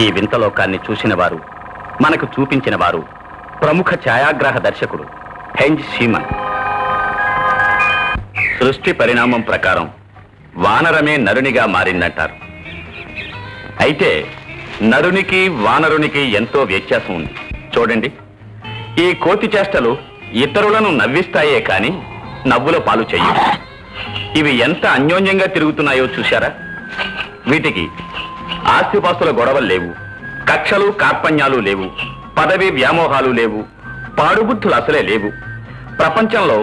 ఈ వింతలోకాన్ని చూసిన వారు, మనకు చూపించిన వారు ప్రముఖ ఛాయాగ్రాహ దర్శకుడు హెంజ్ షీమన్. సృష్టి పరిణామం ప్రకారం వానరమే నరునిగా మారిందంటారు. అయితే నరునికి వానరునికి ఎంతో వ్యత్యాసం ఉంది. చూడండి, ఈ కోతి చేష్టలు ఇతరులను నవ్విస్తాయే కాని నవ్వుల పాలు చెయ్యవు. ఇవి ఎంత అన్యోన్యంగా తిరుగుతున్నాయో చూశారా? వీటికి ఆస్తిపాస్తుల గొడవలు లేవు, కక్షలు కార్పణ్యాలు లేవు, పదవి వ్యామోహాలు లేవు, పాడుబుద్ధులు అసలే లేవు. ప్రపంచంలో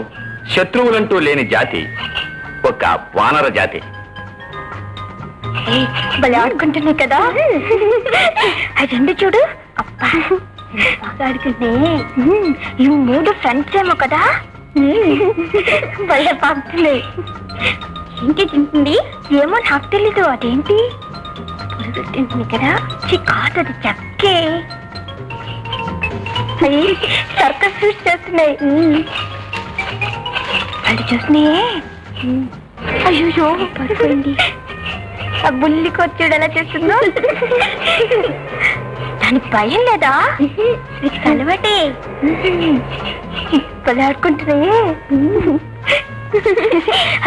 శత్రువులంటూ లేని జాతి ఒక వానర జాతి. ఆడుకుంటున్నాయి కదా, అది రెండు చూడు. అబ్బా ఆడుకుంటే ఈ 3 ఫ్రెండ్స్ ఏమో కదా, భలే పాకుతున్నాయి. ఏంటి తింటుంది ఏమో నాకు తెలీదు. అదేంటి పురుగుతుంది కదా, కాదది చక్కే. సర్కస్ ఫీట్స్ చేస్తున్నాయి. అది చూస్తున్నాయే. అయ్యో పడిపోయింది. ఆ బుల్లికి వచ్చాడు ఎలా చేస్తుందో. దానికి భయం లేదా? అలవాటే. ఆడుకుంటున్నాయే.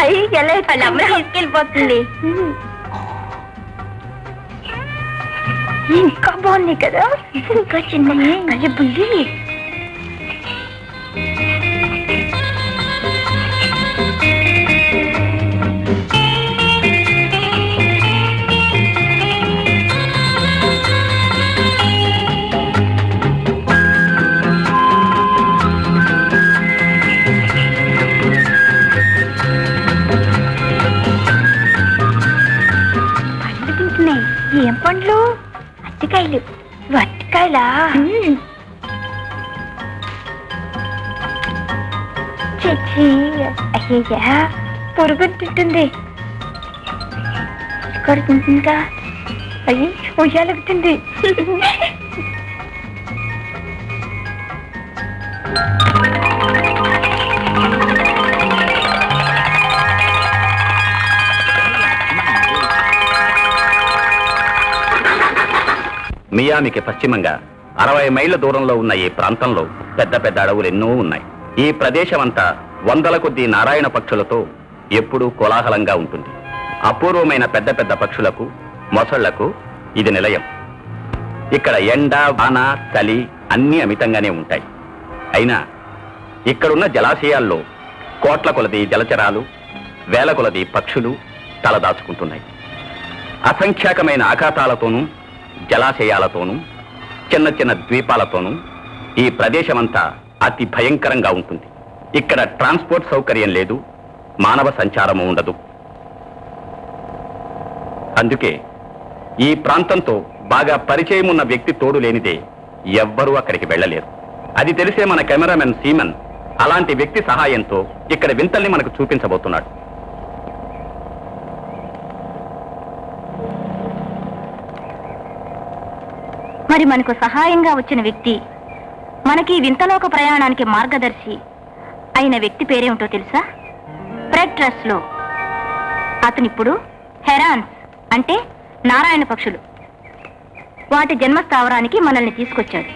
అయ్యి ఎలా తీసుకెళ్ళిపోతుంది. ఇంకా బాగుంది కదా, ఇంకా చిన్న మళ్ళీ బుల్లి. ఏం పండ్లు? అరటికాయలు. అరటికాయలా? చచ్చి అయ్యయ్యా, పురుగు తింటుంది. కొడుతుందిగా. అయ్యి ఉయ్యాలుగుతుంది. మియామికి పశ్చిమంగా 60 మైళ్ళ దూరంలో ఉన్న ఈ ప్రాంతంలో పెద్ద పెద్ద అడవులు ఎన్నో ఉన్నాయి. ఈ ప్రదేశమంతా వందల కొద్ది నారాయణ పక్షులతో ఎప్పుడూ కోలాహలంగా ఉంటుంది. అపూర్వమైన పెద్ద పెద్ద పక్షులకు, మొసళ్లకు ఇది నిలయం. ఇక్కడ ఎండ, వాన, చలి అన్నీ అమితంగానే ఉంటాయి. అయినా ఇక్కడున్న జలాశయాల్లో కోట్ల కొలది జలచరాలు, వేల కొలది పక్షులు తలదాచుకుంటున్నాయి. అసంఖ్యాకమైన ఆకాశాలతోనూ, జలాశయాలతోనూ, చిన్న చిన్న ద్వీపాలతోనూ ఈ ప్రదేశమంతా అతి భయంకరంగా ఉంటుంది. ఇక్కడ ట్రాన్స్పోర్ట్ సౌకర్యం లేదు, మానవ సంచారము ఉండదు. అందుకే ఈ ప్రాంతంతో బాగా పరిచయం ఉన్న వ్యక్తి తోడు లేనిదే ఎవ్వరూ అక్కడికి వెళ్ళలేరు. అది తెలిసే మన కెమెరామెన్ సీమన్ అలాంటి వ్యక్తి సహాయంతో ఇక్కడ వింతల్ని మనకు చూపించబోతున్నాడు. మరి మనకు సహాయంగా వచ్చిన వ్యక్తి, మనకి వింతలోక ప్రయాణానికి మార్గదర్శి అయిన వ్యక్తి పేరేమిటో తెలుసా? ఫ్రెడ్ ట్రస్లో. అతనిప్పుడు హెరాన్స్ అంటే నారాయణ పక్షులు, వాటి జన్మస్థావరానికి మనల్ని తీసుకొచ్చాడు.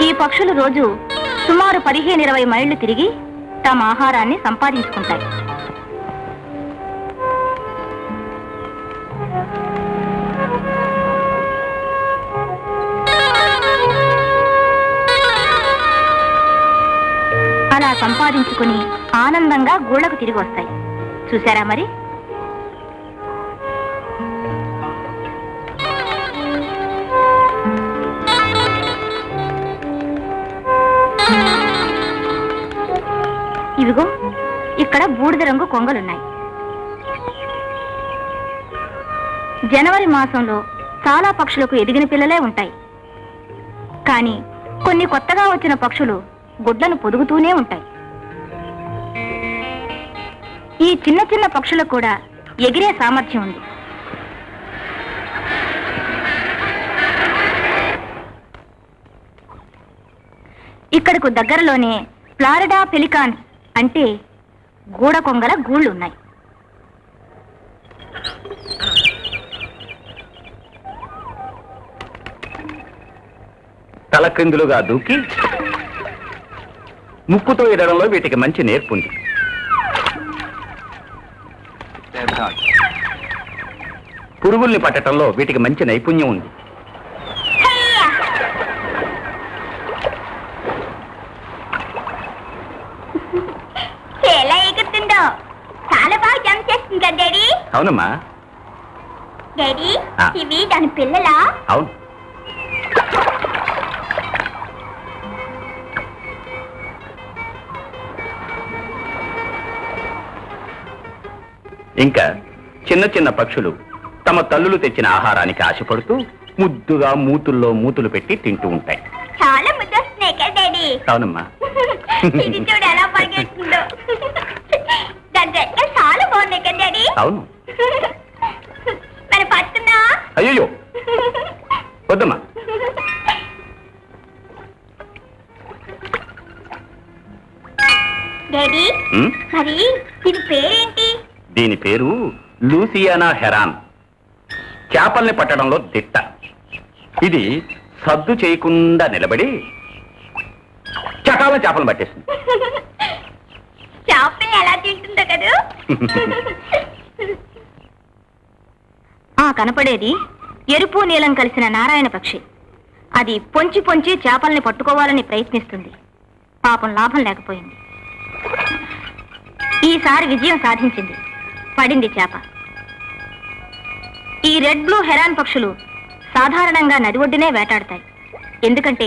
ఈ పక్షులు రోజు సుమారు 15-20 మైళ్ళు తిరిగి తమ ఆహారాన్ని సంపాదించుకుంటాయి. అలా సంపాదించుకుని ఆనందంగా గూళ్ళకు తిరిగి వస్తాయి. చూసారా మరి? ఇవిగో ఇక్కడ బూడిద రంగు కొంగలున్నాయి. జనవరి మాసంలో చాలా పక్షులకు ఎదిగిన పిల్లలే ఉంటాయి. కానీ కొన్ని కొత్తగా వచ్చిన పక్షులు గుడ్లను పొదుగుతూనే ఉంటాయి. ఈ చిన్న చిన్న పక్షులకు కూడా ఎగిరే సామర్థ్యం ఉంది. ఇక్కడకు దగ్గరలోనే ఫ్లారిడా పెలికాన్స్ అంటే గూడ కొంగల గూళ్ళున్నాయి. తలక్రిందులుగా దూకి ముక్కుతో ఎడడంలో వీటికి మంచి నేర్పుంది. పురుగుల్ని పట్టడంలో వీటికి మంచి నైపుణ్యం ఉంది. ఎలా ఎగురుతుందో, చాలా బాగా జంప్ చేస్తుంది కదా డాడీ. అవునమ్మా. డాడీ, ఇవి దాని పిల్లలా? అవును. ఇంకా చిన్న చిన్న పక్షులు తమ తల్లులు తెచ్చిన ఆహారానికి ఆశపడుతూ ముద్దుగా మూతుల్లో మూతులు పెట్టి తింటూ ఉంటాయి. చాలా ముద్దు వస్తున్నాయి కదా డాడీ. అవునమ్మా. ఇది చూడు ఎలా పరిగెడుతుందో. దాని రెక్కలు చాలా బాగున్నాయి కదా డాడీ. అవును. మరి పడుతుందా? అయ్యో వద్దమ్మా. డాడీ, మరి దీని పేరేంటి? దీని పేరు లూసియానా హెరాన్. చేపల్ని పట్టడంలో దిట్ట. ఇది సద్దు చేయకుండా నిలబడి చకాల చేపలు పట్టేస్తుంది. చేపల్ని ఎలా తింటుందో కదా. కనపడేది ఎరుపు నీలం కలిసిన నారాయణ పక్షి. అది పొంచి పొంచి చేపల్ని పట్టుకోవాలని ప్రయత్నిస్తుంది. పాపం లాభం లేకపోయింది. ఈసారి విజయం సాధించింది. పడింది చేప. ఈ రెడ్ బ్లూ హెరాన్ పక్షులు సాధారణంగా నది ఒడ్డునే వేటాడతాయి. ఎందుకంటే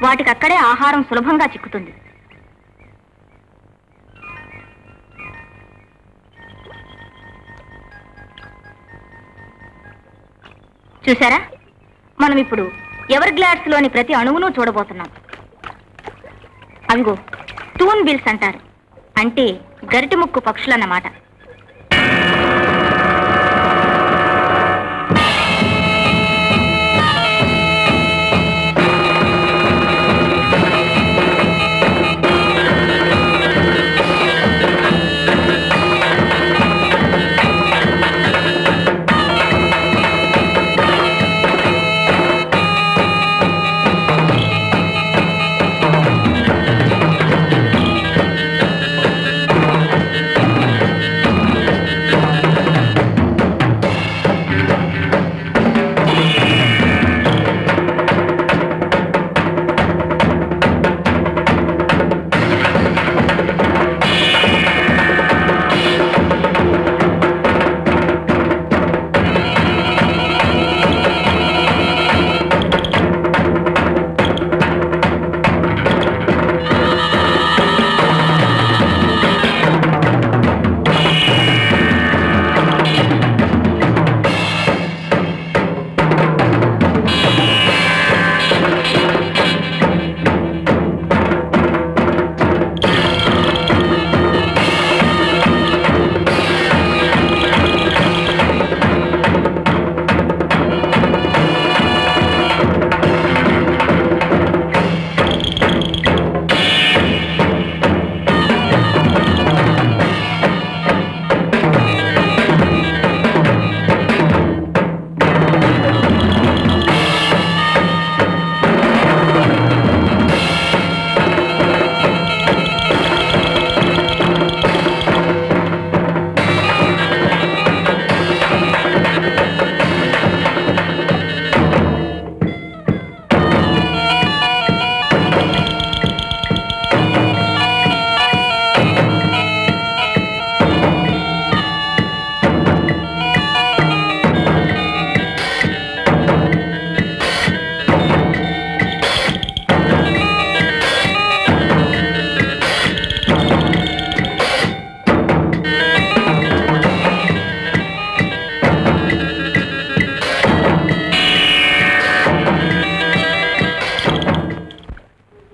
వాటికి అక్కడే ఆహారం సులభంగా చిక్కుతుంది. చూసారా, మనం ఇప్పుడు ఎవర్ గ్లాడ్స్ లోని ప్రతి అణువును చూడబోతున్నాం. అవిగో టూన్ బిల్స్ అంటారు. అంటే గరిటి ముక్కు పక్షులన్నమాట.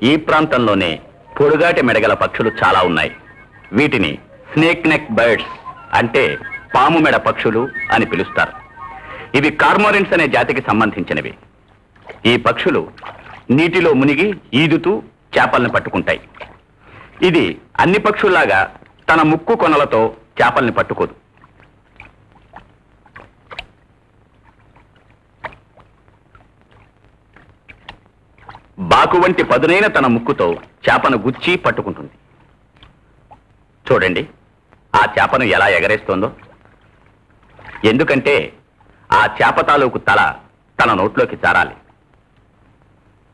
ఈ ప్రాంతంలోనే పొడుగాటి మెడగల పక్షులు చాలా ఉన్నాయి. వీటిని స్నేక్ నెక్ బర్డ్స్ అంటే పాము మెడ పక్షులు అని పిలుస్తారు. ఇవి కార్మోరెంట్స్ అనే జాతికి సంబంధించినవి. ఈ పక్షులు నీటిలో మునిగి ఈదుతూ చేపలను పట్టుకుంటాయి. ఇది అన్ని పక్షుల్లాగా తన ముక్కు కొనలతో చేపల్ని పట్టుకోదు. బాకు వంటి పదునైన తన ముక్కుతో చేపను గుచ్చి పట్టుకుంటుంది. చూడండి ఆ చేపను ఎలా ఎగరేస్తోందో. ఎందుకంటే ఆ చేప తాలూకు తల తన నోట్లోకి జారాలి.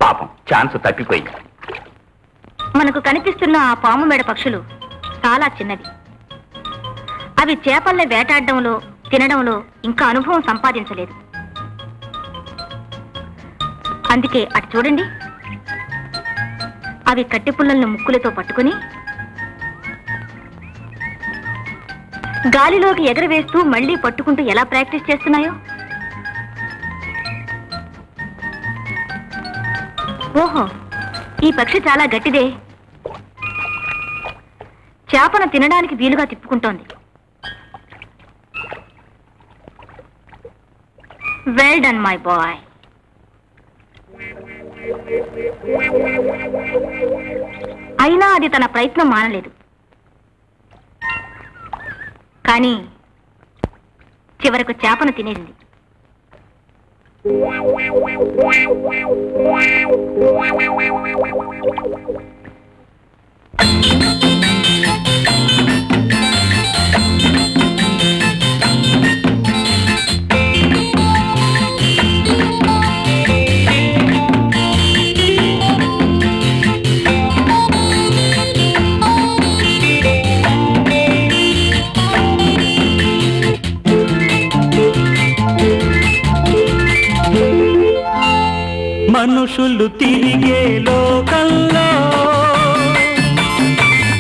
పాపం ఛాన్స్ తప్పిపోయి. మనకు కనిపిస్తున్న ఆ పాము మెడ పక్షులు చాలా చిన్నవి. అవి చేపల్ని వేటాడడంలో తినడంలో ఇంకా అనుభవం సంపాదించలేదు. అందుకే అటు చూడండి, అవి కట్టెపుల్లలను ముక్కులతో పట్టుకుని గాలిలోకి ఎగరవేస్తూ మళ్లీ పట్టుకుంటూ ఎలా ప్రాక్టీస్ చేస్తున్నాయో. ఓహో, ఈ పక్షి చాలా గట్టిదే. చేపను తినడానికి వీలుగా తిప్పుకుంటోంది. Well done my boy. అయినా అది తన ప్రయత్నం మానలేదు. కానీ చివరకు చేపను తినేసింది. మనుషులు తిరిగే లోకంలో,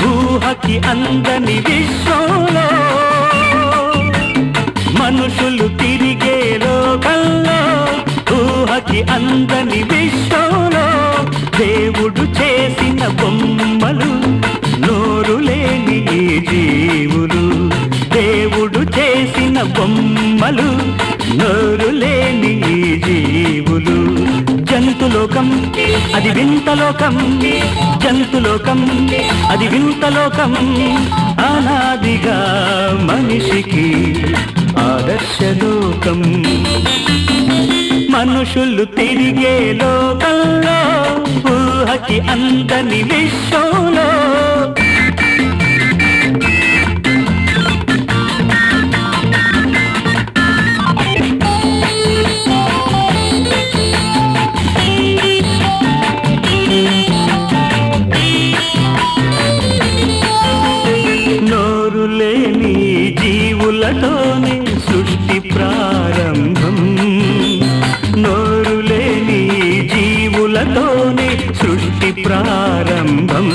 ఊహకి అందని విశ్వంలో, మనుషులు తిరిగే లోకంలో, ఊహకి అందని విశ్వంలో, దేవుడు చేసిన బొమ్మలు నోరు లేని జీవులు. దేవుడు చేసిన బొమ్మలు నోరు లేని జీవులు. జంతులోకం అది వింతలోకం, జంతులోకం అది వింతలోకం. అనాదిగా మనిషికి ఆదర్శలోకం. మనుషులు తిరిగే లోకంలో, ఊహకి అందని విశ్వంలో, జీవులతోనే సృష్టి ప్రారంభం. నోరు లేని జీవులతోనే సృష్టి ప్రారంభం.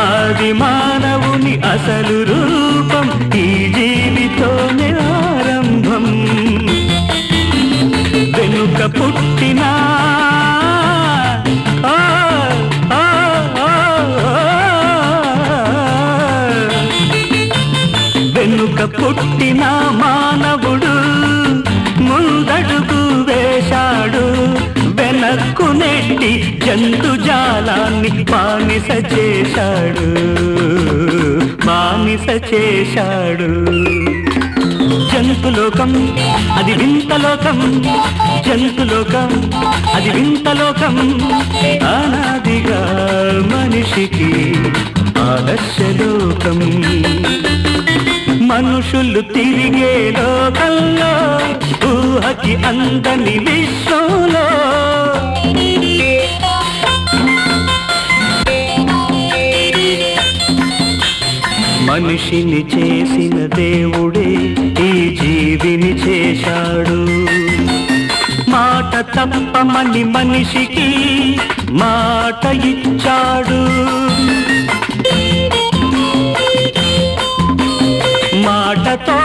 ఆది మానవుని అసలు రూపం ఈ జీవితోనే ఆరంభం. వెనుక పుట్టినా వెనుక పుట్టిన మానవుడు ముందడుగు వేశాడు. వెనక్కు నెట్టి జంతుజాలాన్ని బానిస చేశాడు, బానిస చేశాడు. జంతులోకం అది వింతలోకం, జంతులోకం అది వింతలోకం. అనాదిగా మనిషికి ఆదర్శలోకం. మనుషులు తిరిగే లోకంలో, ఊహకి అందని విశ్వంలో, మనిషిని చేసిన దేవుడే ఈ జీవిని చేశాడు. మాట తప్పమని మనిషికి మాట ఇచ్చాడు. మాటతో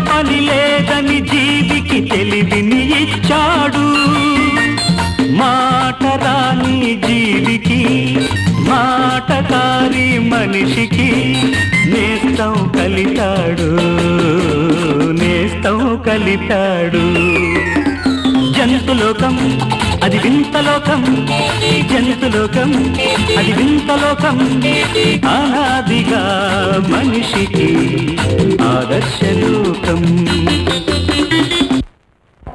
పని లేదని జీవికి తెలివిని ఇచ్చాడు. మాట రాని జీవికి, మాటకారి మనిషికి నేస్తం కలిపాడు, నేస్తం కలిపాడు. జంతులోకం అది వింతలోకం జంతులోకం, అది వింతలోకం. అనాదిగా మనిషికి ఆదర్శలోకం.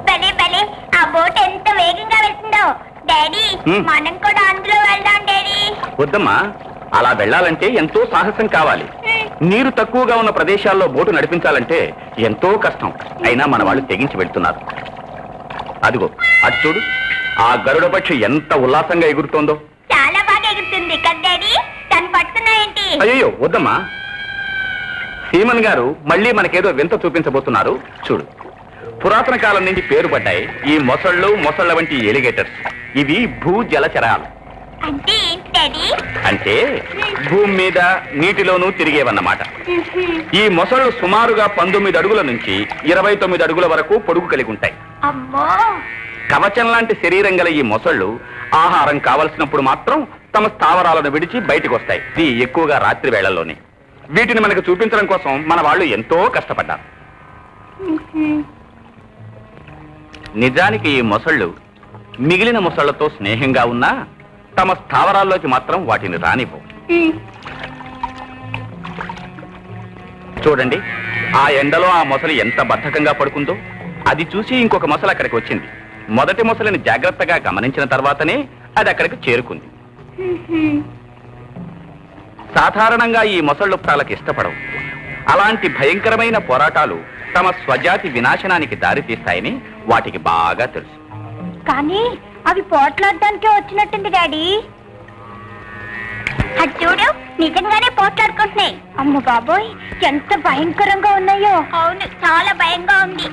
భలే భలే, ఆ బోట్ ఎంత వేగంగా వెళ్తుందో. డాడీ, మనం కూడా అందులో వెళ్దాం డాడీ. వద్దమ్మా, అలా వెళ్ళాలంటే ఎంతో సాహసం కావాలి. నీరు తక్కువగా ఉన్న ప్రదేశాల్లో బోటు నడిపించాలంటే ఎంతో కష్టం. అయినా మన వాళ్ళు తెగించి వెళ్తున్నారు. అదిగో అటు చూడు, ఆ గరుడ పక్షి ఎంత ఉల్లాసంగా ఎగురుతోందో. చాలా బాగా ఎగురుతుంది కదా డాడీ. దాన్ని పట్టుకున్నాయేంటి? అయ్యో వద్దమ్మా, సీమన్ గారు మళ్ళీ మనకేదో వింత చూపించబోతున్నారు. చూడు, పురాతన కాలం నుంచి పేరు పడ్డాయి ఈ మొసళ్ళ వంటి ఎలిగేటర్స్. ఇవి భూ జలచరాలు. అంటే ఏంటి డాడీ? అంటే భూమి మీద నీటిలోనూ తిరిగేవన్నమాట. ఈ మొసళ్ళు సుమారుగా 19 అడుగుల నుంచి 29 అడుగుల వరకు పొడుగు కలిగి ఉంటాయి. అమ్మో, కవచం లాంటి శరీరం గల ఈ మొసళ్ళు ఆహారం కావలసినప్పుడు మాత్రం తమ స్థావరాలను విడిచి బయటకు వస్తాయి. ఇది ఎక్కువగా రాత్రి వేళల్లోనే. వీటిని మనకు చూపించడం కోసం మన వాళ్ళు ఎంతో కష్టపడ్డారు. నిజానికి ఈ మొసళ్ళు మిగిలిన మొసళ్లతో స్నేహంగా ఉన్నా తమ స్థావరాల్లోకి మాత్రం వాటిని రానివ్వవు. చూడండి, ఆ ఎండలో ఆ మొసలి ఎంత బద్ధకంగా పడుకుందో. అది చూసి ఇంకొక మొసలు అక్కడికి వచ్చింది. మొదటి మొసలిని జాగ్రత్తగా గమనించిన తర్వాతనే అది అక్కడికి చేరుకుంది. సాధారణంగా ఈ మొసళ్ళు ప్రాలకు ఇష్టపడవు. అలాంటి భయంకరమైన పోరాటాలు తమ స్వజాతి వినాశనానికి దారితీస్తాయని వాటికి బాగా తెలుసు. కానీ అవి పోట్లాడడానికే వచ్చినట్టుంది డాడీ. అది చూడు, నిజంగానే పోట్లాడుకుంటున్నాయి. అమ్మ బాబోయ్, ఎంత భయంకరంగా ఉన్నాయో. అవును, చాలా భయంగా ఉంది.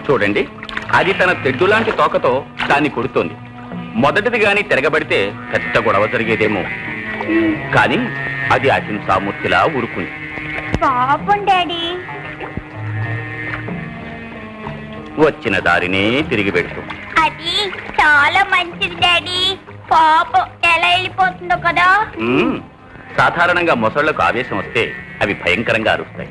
చూడండి, అది తన తెడ్డు లాంటి తోకతో దాన్ని కొడుతోంది. మొదటిది గాని తిరగబడితే పెద్ద గొడవ జరిగేదేమో. కానీ అది అహింసామూర్తిలా ఊరుకుంది. పాపం డాడీ. వచ్చిన దారినే తిరిగి పెడుతూ. అది చాలా మంచిది డాడీ. పాపం ఎలా వెళ్ళిపోతుందో కదా. సాధారణంగా మొసళ్లకు ఆవేశం వస్తే అవి భయంకరంగా అరుస్తాయి.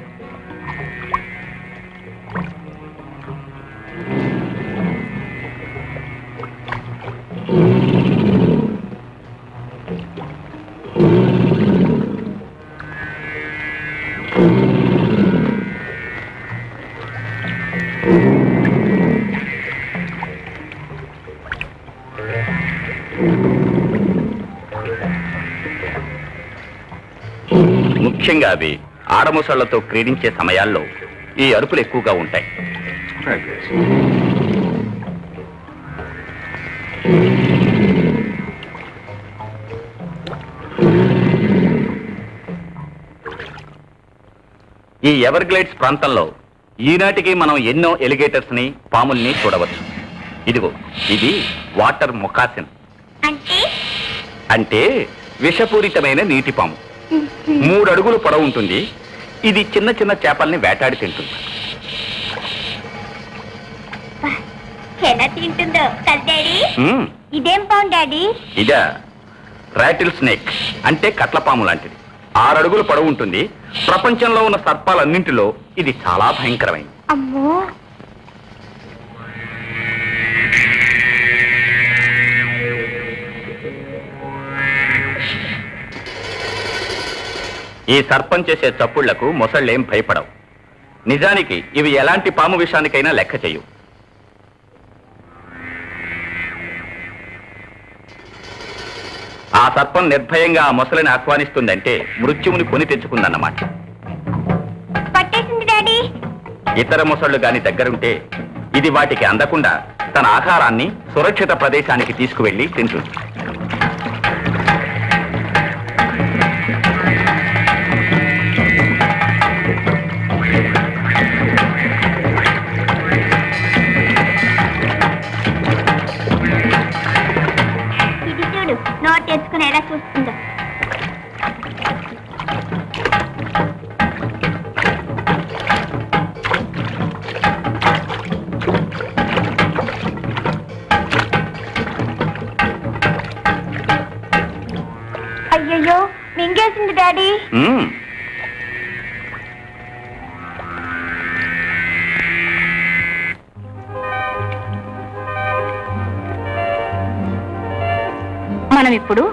ముఖ్యంగా అవి ఆడమొసళ్లతో క్రీడించే సమయాల్లో ఈ అరుపులు ఎక్కువగా ఉంటాయి. ఈ ఎవర్గ్లైడ్స్ ప్రాంతంలో ఈనాటికి మనం ఎన్నో ఎలిగేటర్స్ ని, పాముల్ని చూడవచ్చు. ఇదిగో, ఇది వాటర్ మొకాసిన్. అంటే విషపూరితమైన నీటి పాము. 3 అడుగులు పొడవు ఉంటుంది. ఇది చిన్న చిన్న చేపల్ని వేటాడి తింటుంది. ఎలా తింటుందో డాడీ. ఇదేం పాము డాడీ? ఇదా రాటిల్ స్నేక్, అంటే కట్లపాము లాంటిది. 6 అడుగులు పొడవు ఉంటుంది. ప్రపంచంలో ఉన్న సర్పాలన్నింటిలో ఇది చాలా భయంకరమైంది. అమ్మో, ఈ సర్పం చేసే చప్పుళ్లకు మొసళ్ళేం భయపడవు. నిజానికి ఇవి ఎలాంటి పాము విషానికైనా లెక్క చేయవు. ఆ సర్పం నిర్భయంగా ఆ మొసలిని ఆహ్వానిస్తుందంటే మృత్యువుని కొని తెచ్చుకుందన్నమాట. పట్టేసింది డాడీ. ఇతర మొసళ్ళు గాని దగ్గరుంటే ఇది వాటికి అందకుండా తన ఆహారాన్ని సురక్షిత ప్రదేశానికి తీసుకువెళ్లి తింటుంది. నోట్ తెచ్చుకుని ఎలా చూస్తుందో. అయ్యయ్యో, మింగేసింది డాడీ. మనం ఇప్పుడు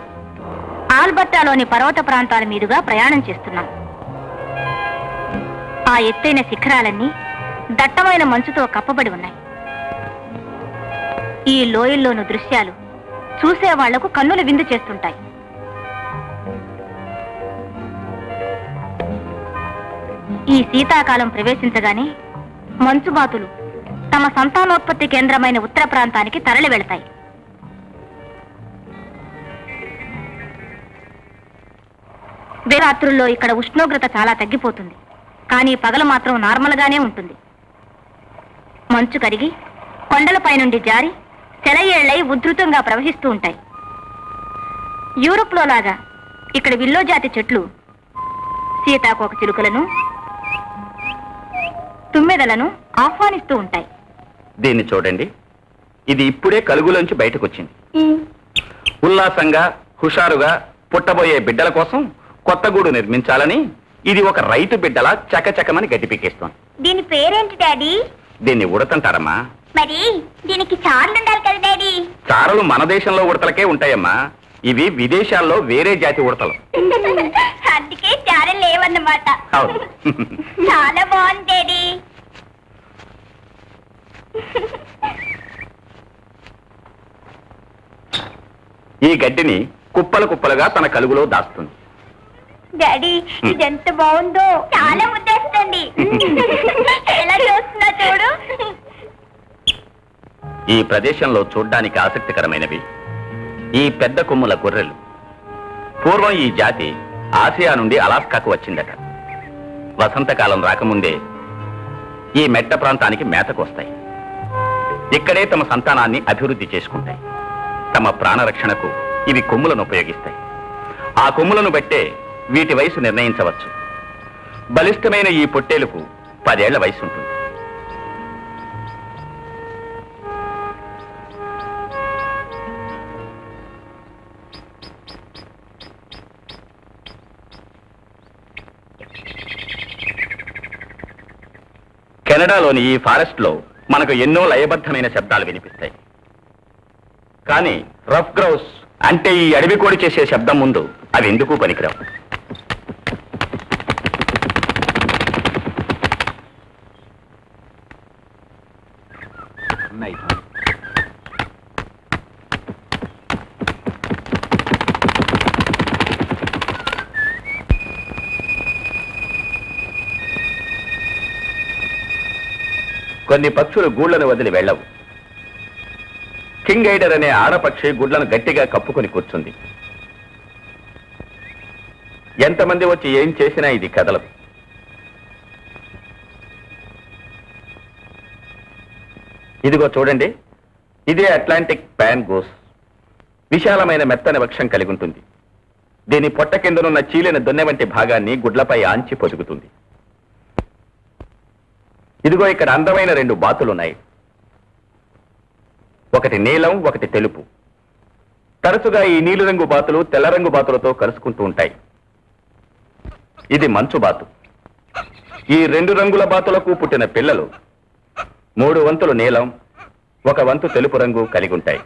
ఆల్బర్టాలోని పర్వత ప్రాంతాల మీదుగా ప్రయాణం చేస్తున్నాం. ఆ ఎత్తైన శిఖరాలన్నీ దట్టమైన మంచుతో కప్పబడి ఉన్నాయి. ఈ లోయల్లోని దృశ్యాలు చూసే వాళ్లకు కన్నుల విందు చేస్తుంటాయి. ఈ శీతాకాలం ప్రవేశించగానే మంచుబాతులు తమ సంతానోత్పత్తి కేంద్రమైన ఉత్తర ప్రాంతానికి తరలి వెళతాయి. రాత్రుల్లో ఇక్కడ ఉష్ణోగ్రత చాలా తగ్గిపోతుంది, కానీ పగలు మాత్రం నార్మల్గానే ఉంటుంది. మంచు కరిగి కొండలపై నుండి జారి సెలయేళ్లై ఉధృతంగా ప్రవహిస్తూ ఉంటాయి. యూరోప్లో లాగా ఇక్కడ విల్లో జాతి చెట్లు సీతాకోక చిలుకలను, తుమ్మెదలను ఆహ్వానిస్తూ ఉంటాయి. దీన్ని చూడండి, ఇది ఇప్పుడే కలుగులోంచి బయటకొచ్చింది. ఉల్లాసంగా హుషారుగా పుట్టబోయే బిడ్డల కోసం కొత్త గూడు నిర్మించాలని ఇది ఒక రైతు బిడ్డలా చకచకమని గడ్డి పీకేస్తోంది. దీని పేరేంటి డాడీ? దీన్ని ఉడతంటారమ్మా. మరి దీనికి చార్లు ఉండాలి కదా డాడీ? చారలు మన దేశంలో ఉడతలకే ఉంటాయమ్మా, ఇవి విదేశాల్లో వేరే జాతి ఉడతలు. అందుకే చారలు లేవన్నమాట. చాలా బాగుంది డాడీ. ఈ గడ్డిని కుప్పలు కుప్పలుగా తన కలుగులో దాస్తుంది. డాడీ ఇదెంత బాగుందో, చాలా ముద్దేస్తుంది. ఎలా చూస్తున్నా చూడు. ఈ ప్రదేశంలో చూడ్డానికి ఆసక్తికరమైనవి ఈ పెద్ద కొమ్ముల గొర్రెలు. పూర్వం ఈ జాతి ఆసియా నుండి అలాస్కాకు వచ్చిందట. వసంతకాలం రాకముందే ఈ మెట్ట ప్రాంతానికి మేతకు వస్తాయి. ఇక్కడే తమ సంతానాన్ని అభివృద్ధి చేసుకుంటాయి. తమ ప్రాణరక్షణకు ఇవి కొమ్ములను ఉపయోగిస్తాయి. ఆ కొమ్ములను బట్టే వీటి వయసు నిర్ణయించవచ్చు. బలిష్టమైన ఈ పొట్టేలుకు 10 ఏళ్ల వయసు ఉంటుంది. కెనడాలోని ఈ ఫారెస్ట్ లో మనకు ఎన్నో లయబద్ధమైన శబ్దాలు వినిపిస్తాయి. కానీ రఫ్ గ్రౌస్ అంటే ఈ అడవి కోడి చేసే శబ్దం ముందు అవి ఎందుకు పనికిరావు. కొన్ని పక్షులు గూళ్లను వదిలి వెళ్ళవు. కింగ్ ఐడర్ అనే ఆడపక్షి గుడ్లను గట్టిగా కప్పుకొని కూర్చుంది. ఎంతమంది వచ్చి ఏం చేసినా ఇది కదలదు. ఇదిగో చూడండి, ఇదే అట్లాంటిక్ ప్యాన్ గోస్. విశాలమైన మెత్తని వక్షం కలిగి ఉంటుంది. దీని పొట్ట కిందనున్న చీలిన దొన్నె వంటి భాగాన్ని గుడ్లపై ఆంచి పొదుగుతుంది. ఇదిగో ఇక్కడ అందమైన 2 బాతులున్నాయి. ఒకటి నీలం, ఒకటి తెలుపు. తరచుగా ఈ నీలిరంగు బాతులు తెల్ల రంగు బాతులతో కలుసుకుంటూ ఉంటాయి. ఇది మంచు బాతు. ఈ 2 రంగుల బాతులకు పుట్టిన పిల్లలు 3 వంతులు నీలం, 1 వంతు తెలుపు రంగు కలిగి ఉంటాయి.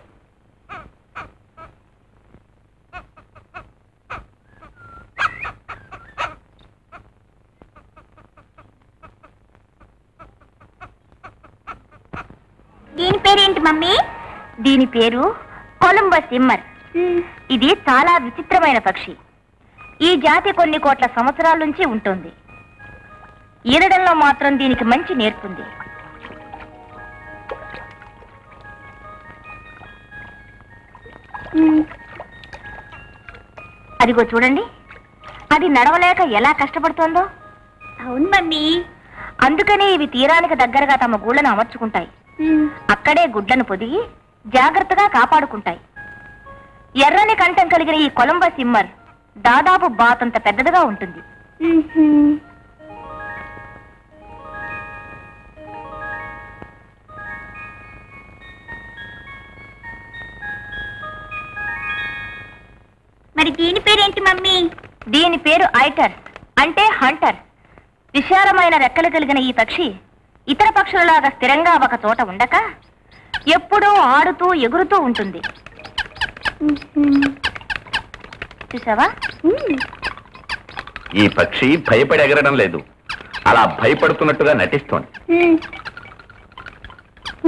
దీని పేరేంటి మమ్మీ? దీని పేరు కొలంబస్ సిమ్మర్. ఇది చాలా విచిత్రమైన పక్షి. ఈ జాతి కొన్ని కోట్ల సంవత్సరాల నుంచి ఉంటుంది. ఈనడంలో మాత్రం దీనికి మంచి నేర్పుంది. అదిగో చూడండి, అది నడవలేక ఎలా కష్టపడుతోందో. అవును మమ్మీ. అందుకని ఇవి తీరానికి దగ్గరగా తమ గూళ్ళను అమర్చుకుంటాయి. అక్కడే గుడ్లను పొదిగి జాగ్రత్తగా కాపాడుకుంటాయి. ఎర్రని కంఠం కలిగిన ఈ కొలంబస్ సిమ్మర్ దాదాపు బాతంత పెద్దదిగా ఉంటుంది. మరి దీని పేరేంటి మమ్మీ? దీని పేరు ఐటర్, అంటే హంటర్. విశాలమైన రెక్కలు కలిగిన ఈ పక్షి ఇతర పక్షులలాగా స్థిరంగా ఒక చోట ఉండక ఎప్పుడూ ఆడుతూ ఎగురుతూ ఉంటుంది. చూసావా? ఈ పక్షి భయపడి ఎగరడం లేదు, అలా భయపడుతున్నట్టుగా నటిస్తోంది.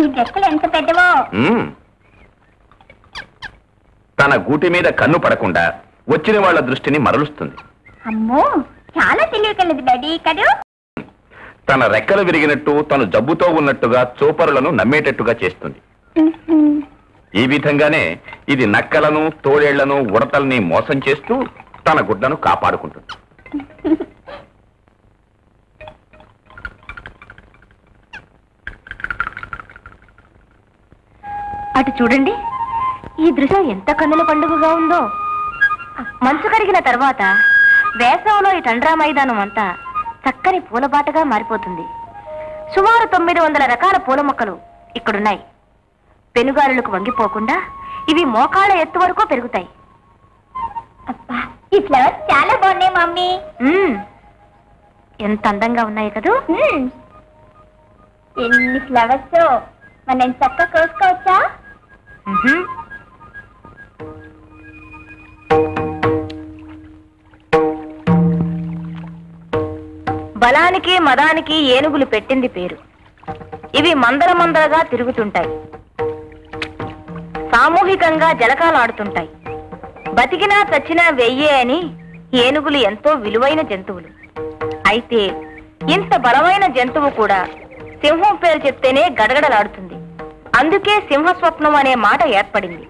ఈ రెక్కలు ఎంత పెద్దవో. తన గూటి మీద కన్ను పడకుండా వచ్చిన వాళ్ళ దృష్టిని మరలుస్తుంది. అమ్మో, చాలా తెలియకలేదు డాడీ కదూ. తన రెక్కలు విరిగినట్టు, తను జబ్బుతో ఉన్నట్టుగా చూపరులను నమ్మేటట్టుగా చేస్తుంది. ఈ విధంగానే ఇది నక్కలను, తోడేళ్లను, ఉడతల్ని మోసం చేస్తూ తన గుడ్లను కాపాడుకుంటుంది. అటు చూడండి, ఈ దృశ్యం ఎంత కన్నుల పండుగగా ఉందో. మంచు కరిగిన తర్వాత వేసవిలో ఈ టండ్రా మైదానం అంతా చక్కని పూలబాటగా మారిపోతుంది. సుమారు 900 రకాల పూల మొక్కలు ఇక్కడున్నాయి. పెనుగాలులకు వంగిపోకుండా ఇవి మోకాళ్ళ ఎత్తు వరకు పెరుగుతాయి. అబ్బా, ఈ ఫ్లవర్స్ చాలా బాగున్నాయి మమ్మీ. ఎంత అందంగా ఉన్నాయి కదూ. ఎన్ని ఫ్లవర్స్, మనం చక్కగా కోసుకోవచ్చా? బలానికి మదానికి ఏనుగులు పెట్టింది పేరు. ఇవి మందరగా తిరుగుతుంటాయి, సామూహికంగా జలకాలాడుతుంటాయి. బతికినా చచ్చినా వెయ్యే అని ఏనుగులు ఎంతో విలువైన జంతువులు. అయితే ఇంత బలమైన జంతువు కూడా సింహం పేరు చెప్తేనే గడగడలాడుతుంది. అందుకే సింహస్వప్నం అనే మాట ఏర్పడింది.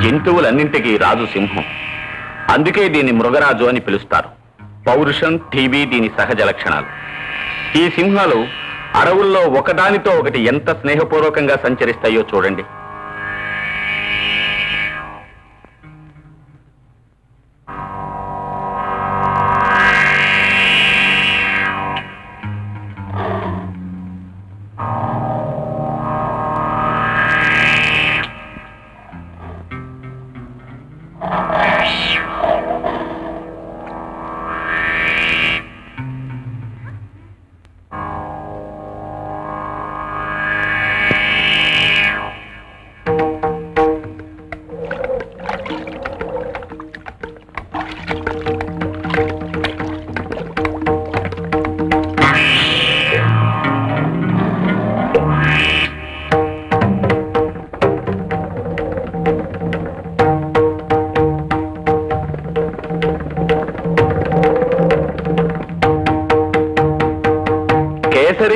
జంతువులన్నింటికీ రాజు సింహం. అందుకే దీన్ని మృగరాజు అని పిలుస్తారు. పౌరుషం, టీవీ దీని సహజ లక్షణాలు. ఈ సింహాలు అడవుల్లో ఒకదానితో ఒకటి ఎంత స్నేహపూర్వకంగా సంచరిస్తాయో చూడండి.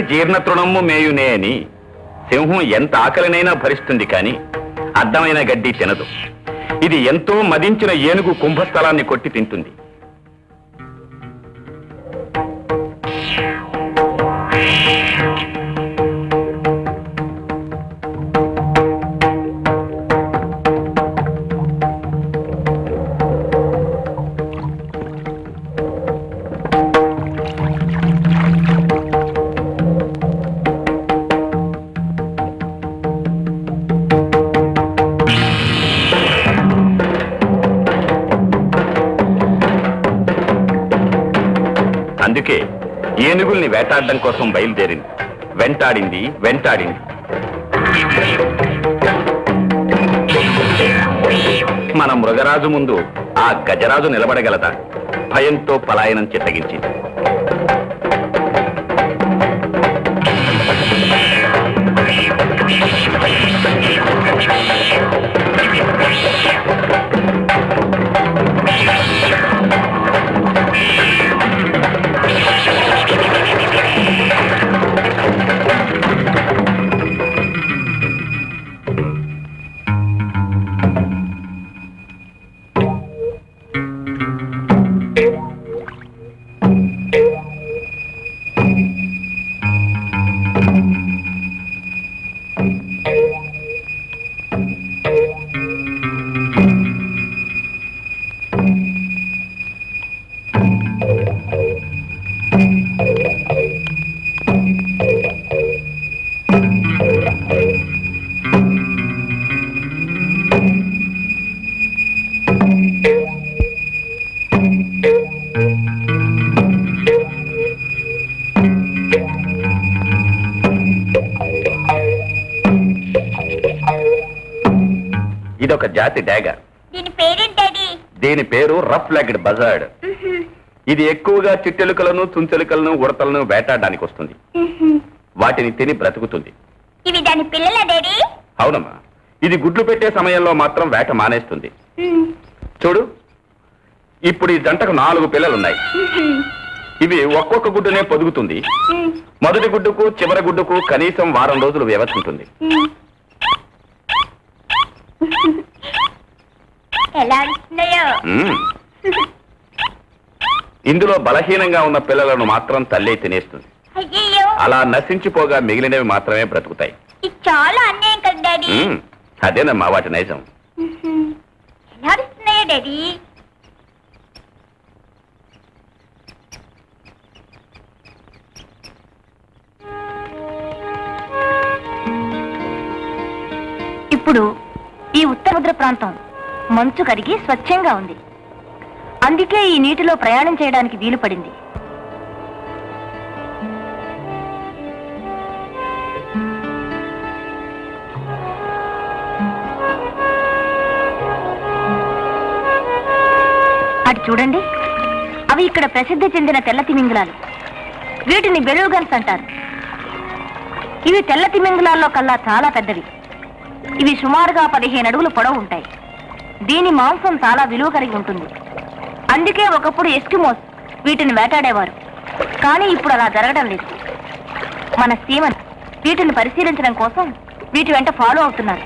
జీర్ణతృణము మేయునే అని సింహం ఎంత ఆకలినైనా భరిస్తుంది, కానీ అడ్డమైన గడ్డి తినదు. ఇది ఎంతో మదించిన ఏనుగు కుంభస్థలాన్ని కొట్టి తింటుంది. అందుకే ఏనుగుల్ని వేటాడడం కోసం బయలుదేరింది. వెంటాడింది. మన మృగరాజు ముందు ఆ గజరాజు నిలబడగలదా? భయంతో పలాయనం చిత్తగించింది. ఇదొక జాతి డ్యాగర్. దీని పేరేంటది? దీని పేరు రఫ్ లెగ్డ్ బజర్డ్. ఇది ఎక్కువగా చిట్టెలుకలను, చుంచెలుకలను, ఉడతలను వేటాడడానికి వస్తుంది. వాటిని తిని బ్రతుకుతుంది. ఇవి దాని పిల్లల డాడీ? అవునమ్మా. ఇది గుడ్లు పెట్టే సమయంలో మాత్రం వేట మానేస్తుంది. చూడు, ఇప్పుడు ఈ జంటకు 4 పిల్లలున్నాయి. ఇవి ఒక్కొక్క గుడ్డునే పొదుగుతుంది. మొదటి గుడ్డుకు చివరి గుడ్డుకు కనీసం వారం రోజులు వ్యవధి ఉంటుంది. ఎలా అరుస్తున్నాయో. ఇందులో బలహీనంగా ఉన్న పిల్లలను మాత్రం తల్లి తినేస్తుంది. అయ్యయ్యో, అలా నశించిపోగా మిగిలినవి మాత్రమే బ్రతుకుతాయి. ఇది చాలా అన్యాయం కదా డాడీ. అదేనమ్మా వాటి నైజం. ఎలా అరుస్తున్నాయో డాడీ. ఇప్పుడు ఈ ఉత్తరముద్ర ప్రాంతం మంచు కరిగి స్వచ్ఛంగా ఉంది. అందుకే ఈ నీటిలో ప్రయాణం చేయడానికి వీలు పడింది. అటు చూడండి, అవి ఇక్కడ ప్రసిద్ధి చెందిన తెల్ల తిమింగలాలు. వీటిని బెలూగన్స్ అంటారు. ఇవి తెల్ల తిమింగలాల్లో కల్లా చాలా పెద్దవి. ఇవి సుమారుగా 15 అడుగులు పొడవు ఉంటాయి. దీని మాంసం చాలా విలువ కలిగి ఉంటుంది. అందుకే ఒకప్పుడు ఎస్కిమోస్ వీటిని వేటాడేవారు. కానీ ఇప్పుడు అలా జరగడం లేదు. మన సీమన్ వీటిని పరిశీలించడం కోసం వీటి వెంట ఫాలో అవుతున్నారు.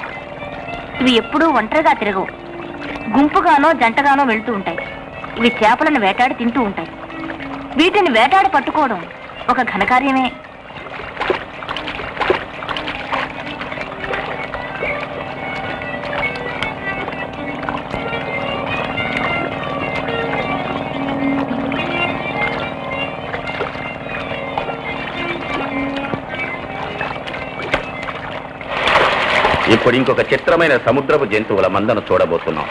ఇవి ఎప్పుడూ ఒంటరిగా తిరగవు. గుంపుగానో జంటగానో వెళ్తూ ఉంటాయి. ఇవి చేపలను వేటాడి తింటూ ఉంటాయి. వీటిని వేటాడి పట్టుకోవడం ఒక ఘనకార్యమే. ఇప్పుడు ఇంకొక చిత్రమైన సముద్రపు జంతువుల మందను చూడబోతున్నాం.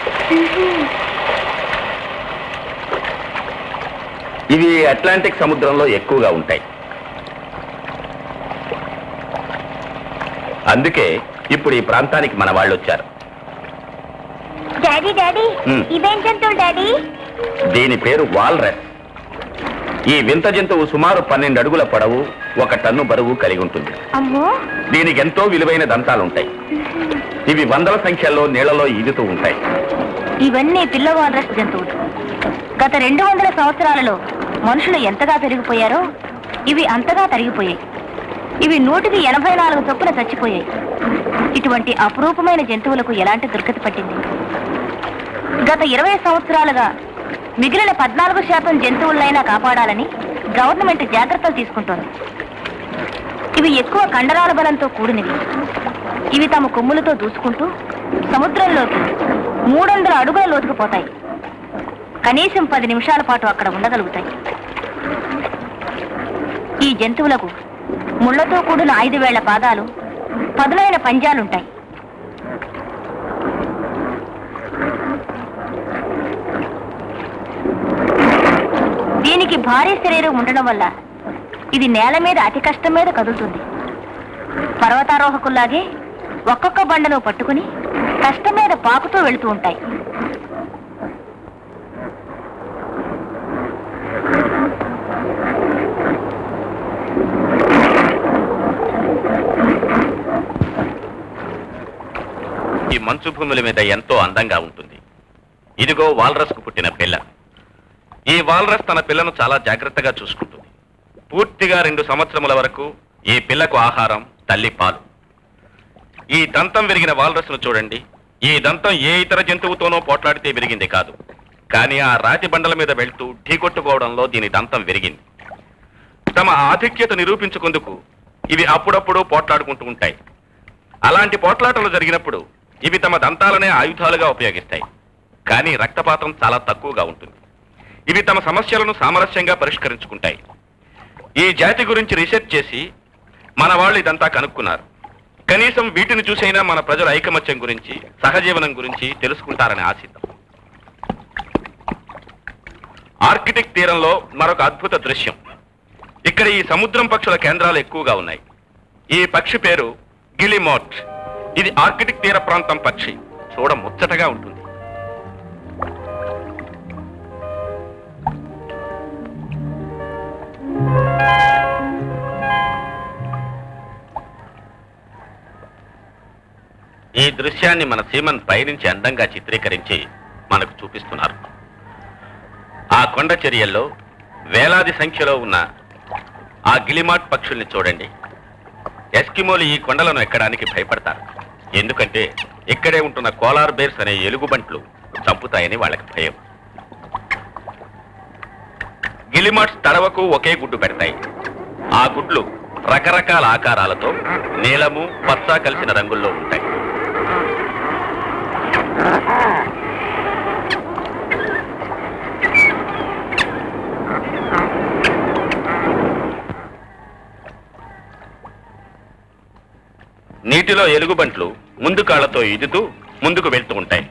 ఇవి అట్లాంటిక్ సముద్రంలో ఎక్కువగా ఉంటాయి. అందుకే ఇప్పుడు ఈ ప్రాంతానికి మన వాళ్ళు వచ్చారు. డాడీ డాడీ, ఇవేం జంతువులు డాడీ? దీని పేరు వాల్రస్. ఈ వింత జంతువు సుమారు 12 అడుగుల పొడవు, 1 టన్ను బరువు కలిగి ఉంటుంది. అమ్మో, దీనికి ఎంతో విలువైన దంతాలుంటాయి. ఇవి వందల సంఖ్యలో నీళ్లలో ఈదుతూ ఉంటాయి. ఇవన్నీ పిల్ల వాల్రస్ జంతువులు. గత 200 సంవత్సరాలలో మనుషులు ఎంతగా పెరిగిపోయారో ఇవి అంతగా తరిగిపోయాయి. ఇవి 184 చొప్పున చచ్చిపోయాయి. ఇటువంటి అపురూపమైన జంతువులకు ఎలాంటి దుర్గతి పట్టింది? గత 20 సంవత్సరాలుగా మిగిలిన 14% జంతువులైనా కాపాడాలని గవర్నమెంట్ జాగ్రత్తలు తీసుకుంటోంది. ఇవి ఎక్కువ కండరాల బలంతో కూడినవి. ఇవి తమ కొమ్ములతో దూసుకుంటూ సముద్రంలోకి 300 అడుగుల లోతుకు పోతాయి. కనీసం 10 నిమిషాల పాటు అక్కడ ఉండగలుగుతాయి. ఈ జంతువులకు ముళ్లతో కూడిన 5 వేళ్ల పాదాలు, పదునైన పంజాలుంటాయి. దీనికి భారీ శరీరం ఉండడం వల్ల ఇది నేల మీద అతి కష్టం మీద కదులుతుంది. పర్వతారోహకుల్లాగే ఒక్కొక్క బండలో పట్టుకుని కష్టం మీద పాకుతూ వెళుతూ ఉంటాయి. ఈ మంచు భూముల మీద ఎంతో అందంగా ఉంటుంది. ఇదిగో వాల్రస్ కు పుట్టిన పిల్ల. ఈ వాల్రస్ తన పిల్లను చాలా జాగ్రత్తగా చూసుకుంటుంది. పూర్తిగా 2 సంవత్సరముల వరకు ఈ పిల్లకు ఆహారం తల్లి పాలు. ఈ దంతం విరిగిన వాల్రస్ ను చూడండి. ఈ దంతం ఏ ఇతర జంతువుతోనో పోట్లాడితే విరిగింది కాదు, కానీ ఆ రాతి బండల మీద వెళ్తూ ఢీకొట్టుకోవడంలో దీని దంతం విరిగింది. తమ ఆధిక్యత నిరూపించుకుందుకు ఇవి అప్పుడప్పుడు పోట్లాడుకుంటూ ఉంటాయి. అలాంటి పోట్లాటలు జరిగినప్పుడు ఇవి తమ దంతాలనే ఆయుధాలుగా ఉపయోగిస్తాయి. కానీ రక్తపాతం చాలా తక్కువగా ఉంటుంది. ఇవి తమ సమస్యలను సామరస్యంగా పరిష్కరించుకుంటాయి. ఈ జాతి గురించి రీసెర్చ్ చేసి మన వాళ్ళు ఇదంతా కనుక్కున్నారు. కనీసం వీటిని చూసైనా మన ప్రజల ఐకమత్యం గురించి, సహజీవనం గురించి తెలుసుకుంటారని ఆశిద్దాం. ఆర్కిటిక్ తీరంలో మరొక అద్భుత దృశ్యం. ఇక్కడ ఈ సముద్రం పక్షుల కేంద్రాలు ఎక్కువగా ఉన్నాయి. ఈ పక్షి పేరు గిలిమోట్. ఇది ఆర్కిటిక్ తీర ప్రాంతం పక్షి. చూడ ముచ్చటగా ఉంటుంది. ఈ దృశ్యాన్ని మన సీమన్ పైనుంచి అందంగా చిత్రీకరించి మనకు చూపిస్తున్నారు. ఆ కొండ చర్యల్లో వేలాది సంఖ్యలో ఉన్న ఆ గిలిమాట్ పక్షుల్ని చూడండి. ఎస్కిమోలు ఈ కొండలను ఎక్కడానికి భయపడతారు. ఎందుకంటే ఇక్కడే ఉంటున్న కోలార్ బేర్స్ అనే ఎలుగుబంట్లు చంపుతాయని వాళ్ళకి భయం. గిలిమాట్స్ తడవకు ఒకే గుడ్డు పెడతాయి. ఆ గుడ్లు రకరకాల ఆకారాలతో నీలము పచ్చ కలిసిన రంగుల్లో ఉంటాయి. నీటిలో ఎలుగుబంట్లు ముందు కాళ్లతో ఈదుతూ ముందుకు వెళ్తూ ఉంటాయి.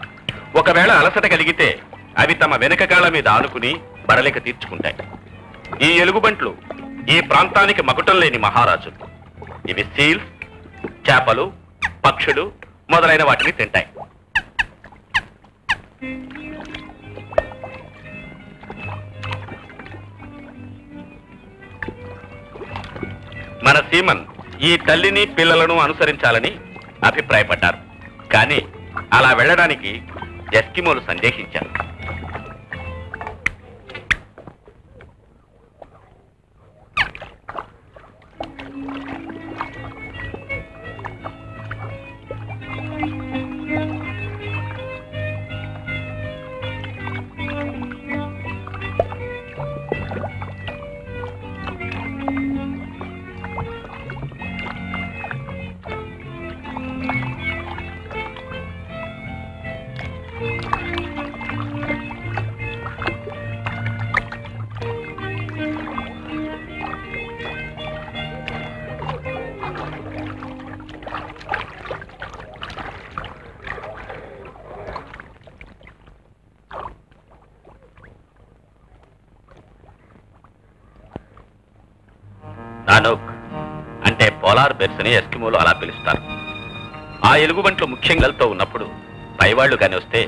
ఒకవేళ అలసట కలిగితే అవి తమ వెనక కాళ్ల మీద ఆనుకుని బడలిక తీర్చుకుంటాయి. ఈ ఎలుగుబంట్లు ఈ ప్రాంతానికి మకుటం లేని మహారాజులు. ఇవి సీల్స్, చేపలు, పక్షులు మొదలైన వాటిని తింటాయి. మన సీమన్ ఈ తల్లిని పిల్లలను అనుసరించాలని అభిప్రాయపడ్డారు. కానీ అలా వెళ్ళడానికి ఎస్కిమోలు సందేహించారు. నానోక్ అంటే పోలార్ బెర్స్ అని ఎస్కిమోలు అలా పిలుస్తారు. ఆ ఎలుగుబంట్లు ముఖ్యంగా ఉన్నప్పుడు పైవాళ్లు కాని వస్తే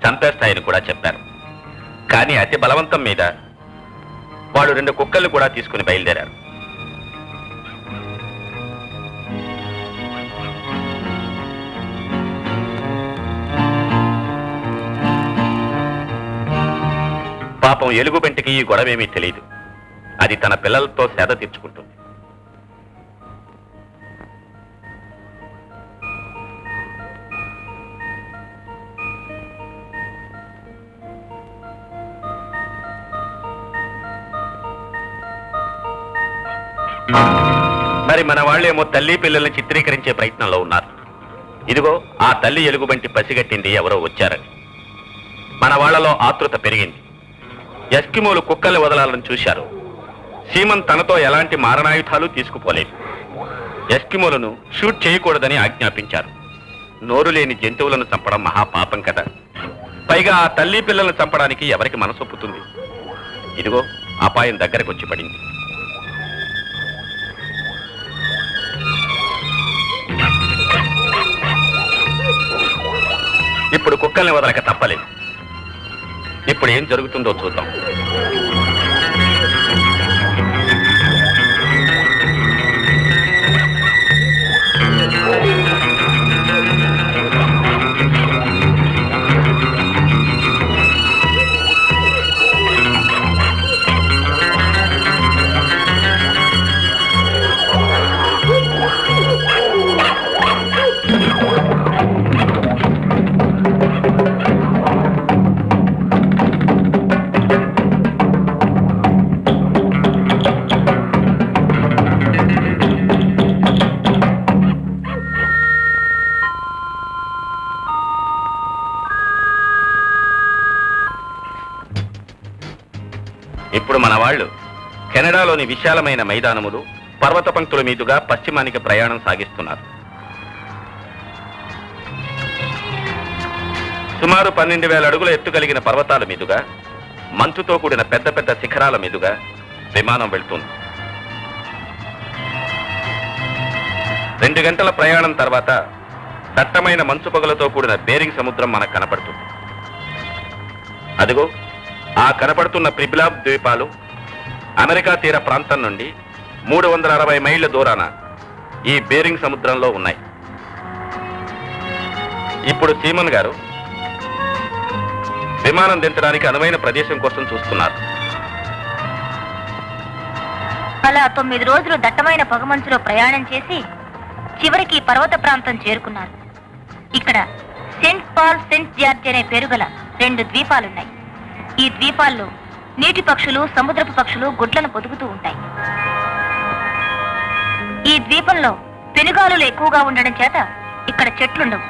చంపేస్తాయని కూడా చెప్పారు. కానీ అతి బలవంతం మీద వాడు 2 కుక్కల్ని కూడా తీసుకుని బయలుదేరారు. పాపం ఎలుగుబంటికి ఈ గొడవేమీ తెలియదు. అది తన పిల్లలతో సేద తీర్చుకుంటుంది. మరి మన వాళ్ళేమో తల్లి పిల్లల్ని చిత్రీకరించే ప్రయత్నంలో ఉన్నారు. ఇదిగో ఆ తల్లి ఎలుగుబంటి పసిగట్టింది ఎవరో వచ్చారని. మన వాళ్లలో ఆతృత పెరిగింది. ఎస్కిమోలు కుక్కల్ని వదలాలని చూశారు. సీమన్ తనతో ఎలాంటి మారణాయుధాలు తీసుకుపోలేదు. ఎస్కిమోలను షూట్ చేయకూడదని ఆజ్ఞాపించారు. నోరు లేని జంతువులను చంపడం మహాపాపం కదా. పైగా ఆ తల్లి పిల్లలను చంపడానికి ఎవరికి మనసొప్పుతుంది? ఇదిగో అపాయం దగ్గరకు వచ్చి పడింది. ఇప్పుడు కుక్కల్ని వదలక తప్పలేదు. ఇప్పుడు ఏం జరుగుతుందో చూద్దాం. ఇప్పుడు మన వాళ్ళు కెనడాలోని విశాలమైన మైదానములు, పర్వత పంక్తుల మీదుగా పశ్చిమానికి ప్రయాణం సాగిస్తున్నారు. సుమారు 12,000 అడుగుల ఎత్తు కలిగిన పర్వతాల మీదుగా మంచుతో కూడిన పెద్ద పెద్ద శిఖరాల మీదుగా విమానం వెళ్తుంది. 2 గంటల ప్రయాణం తర్వాత దట్టమైన మంచు పొగలతో కూడిన బేరింగ్ సముద్రం మనకు కనపడుతుంది. అదిగో ఆ కనపడుతున్న ప్రిబిలాబ్ ద్వీపాలు అమెరికా తీర ప్రాంతం నుండి 360 మైళ్ళ దూరాన ఈ బేరింగ్ సముద్రంలో ఉన్నాయి. ఇప్పుడు సీమన్ గారు విమానం దించడానికి అనువైన ప్రదేశం కోసం చూస్తున్నారు. అలా 9 రోజులు దట్టమైన పొగమంచులో ప్రయాణం చేసి చివరికి పర్వత ప్రాంతం చేరుకున్నారు. ఇక్కడ సెంట్ పాల్, సెంట్ జార్జ్ అనే పేరు గల 2 ద్వీపాలున్నాయి. ఈ ద్వీపాల్లో నీటి పక్షులు, సముద్రపు పక్షులు గుడ్లను పొదుగుతూ ఉంటాయి. ఈ ద్వీపంలో పెనుగాలులు ఎక్కువగా ఉండడం చేత ఇక్కడ చెట్లుండవు.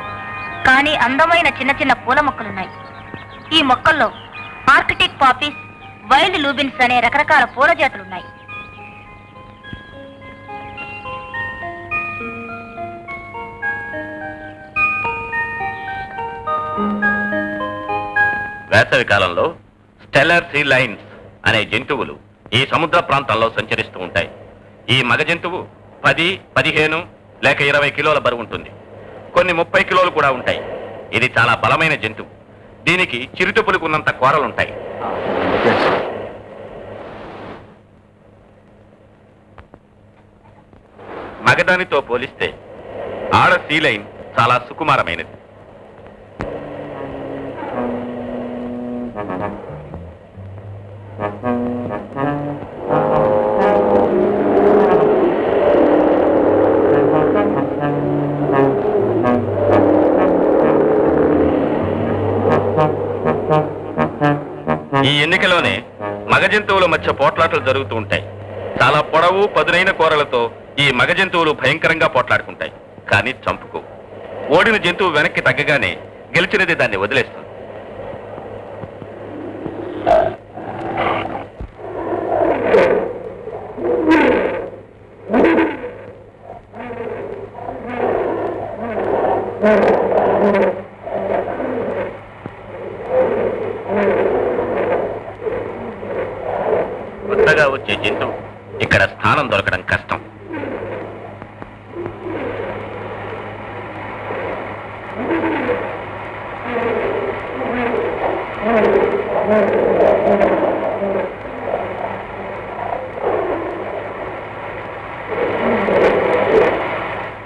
కానీ అందమైన చిన్న చిన్న పూల మొక్కలున్నాయి. ఈ మొక్కల్లో ఆర్కిటిక్ పాపీస్, వైల్డ్ లూబిన్స్ అనే రకరకాల పూల జాతులున్నాయి. వేసవి కాలంలో స్టెల్లర్ సీ లైన్స్ అనే జంతువులు ఈ సముద్ర ప్రాంతంలో సంచరిస్తూ ఉంటాయి. ఈ మగ జంతువు 10, 15 లేక 20 కిలోల బరువు ఉంటుంది. కొన్ని 30 కిలోలు కూడా ఉంటాయి. ఇది చాలా బలమైన జంతువు. దీనికి చిరుతపులుకున్నంత కోరలుంటాయి. మగదానితో పోలిస్తే ఆడ సీ లైన్ చాలా సుకుమారమైనది. ఈ ఎన్నికలోనే మగ జంతువుల మధ్య పోట్లాటలు జరుగుతూ ఉంటాయి. చాలా పొడవు పదునైన కోరలతో ఈ మగ జంతువులు భయంకరంగా పోట్లాడుకుంటాయి. కానీ చంపుకో. ఓడిన జంతువు వెనక్కి తగ్గగానే గెలిచినది దాన్ని వదిలేస్తుంది. కొత్తగా వచ్చే జంతువు ఇక్కడ స్థానం దొరకడం కష్టం.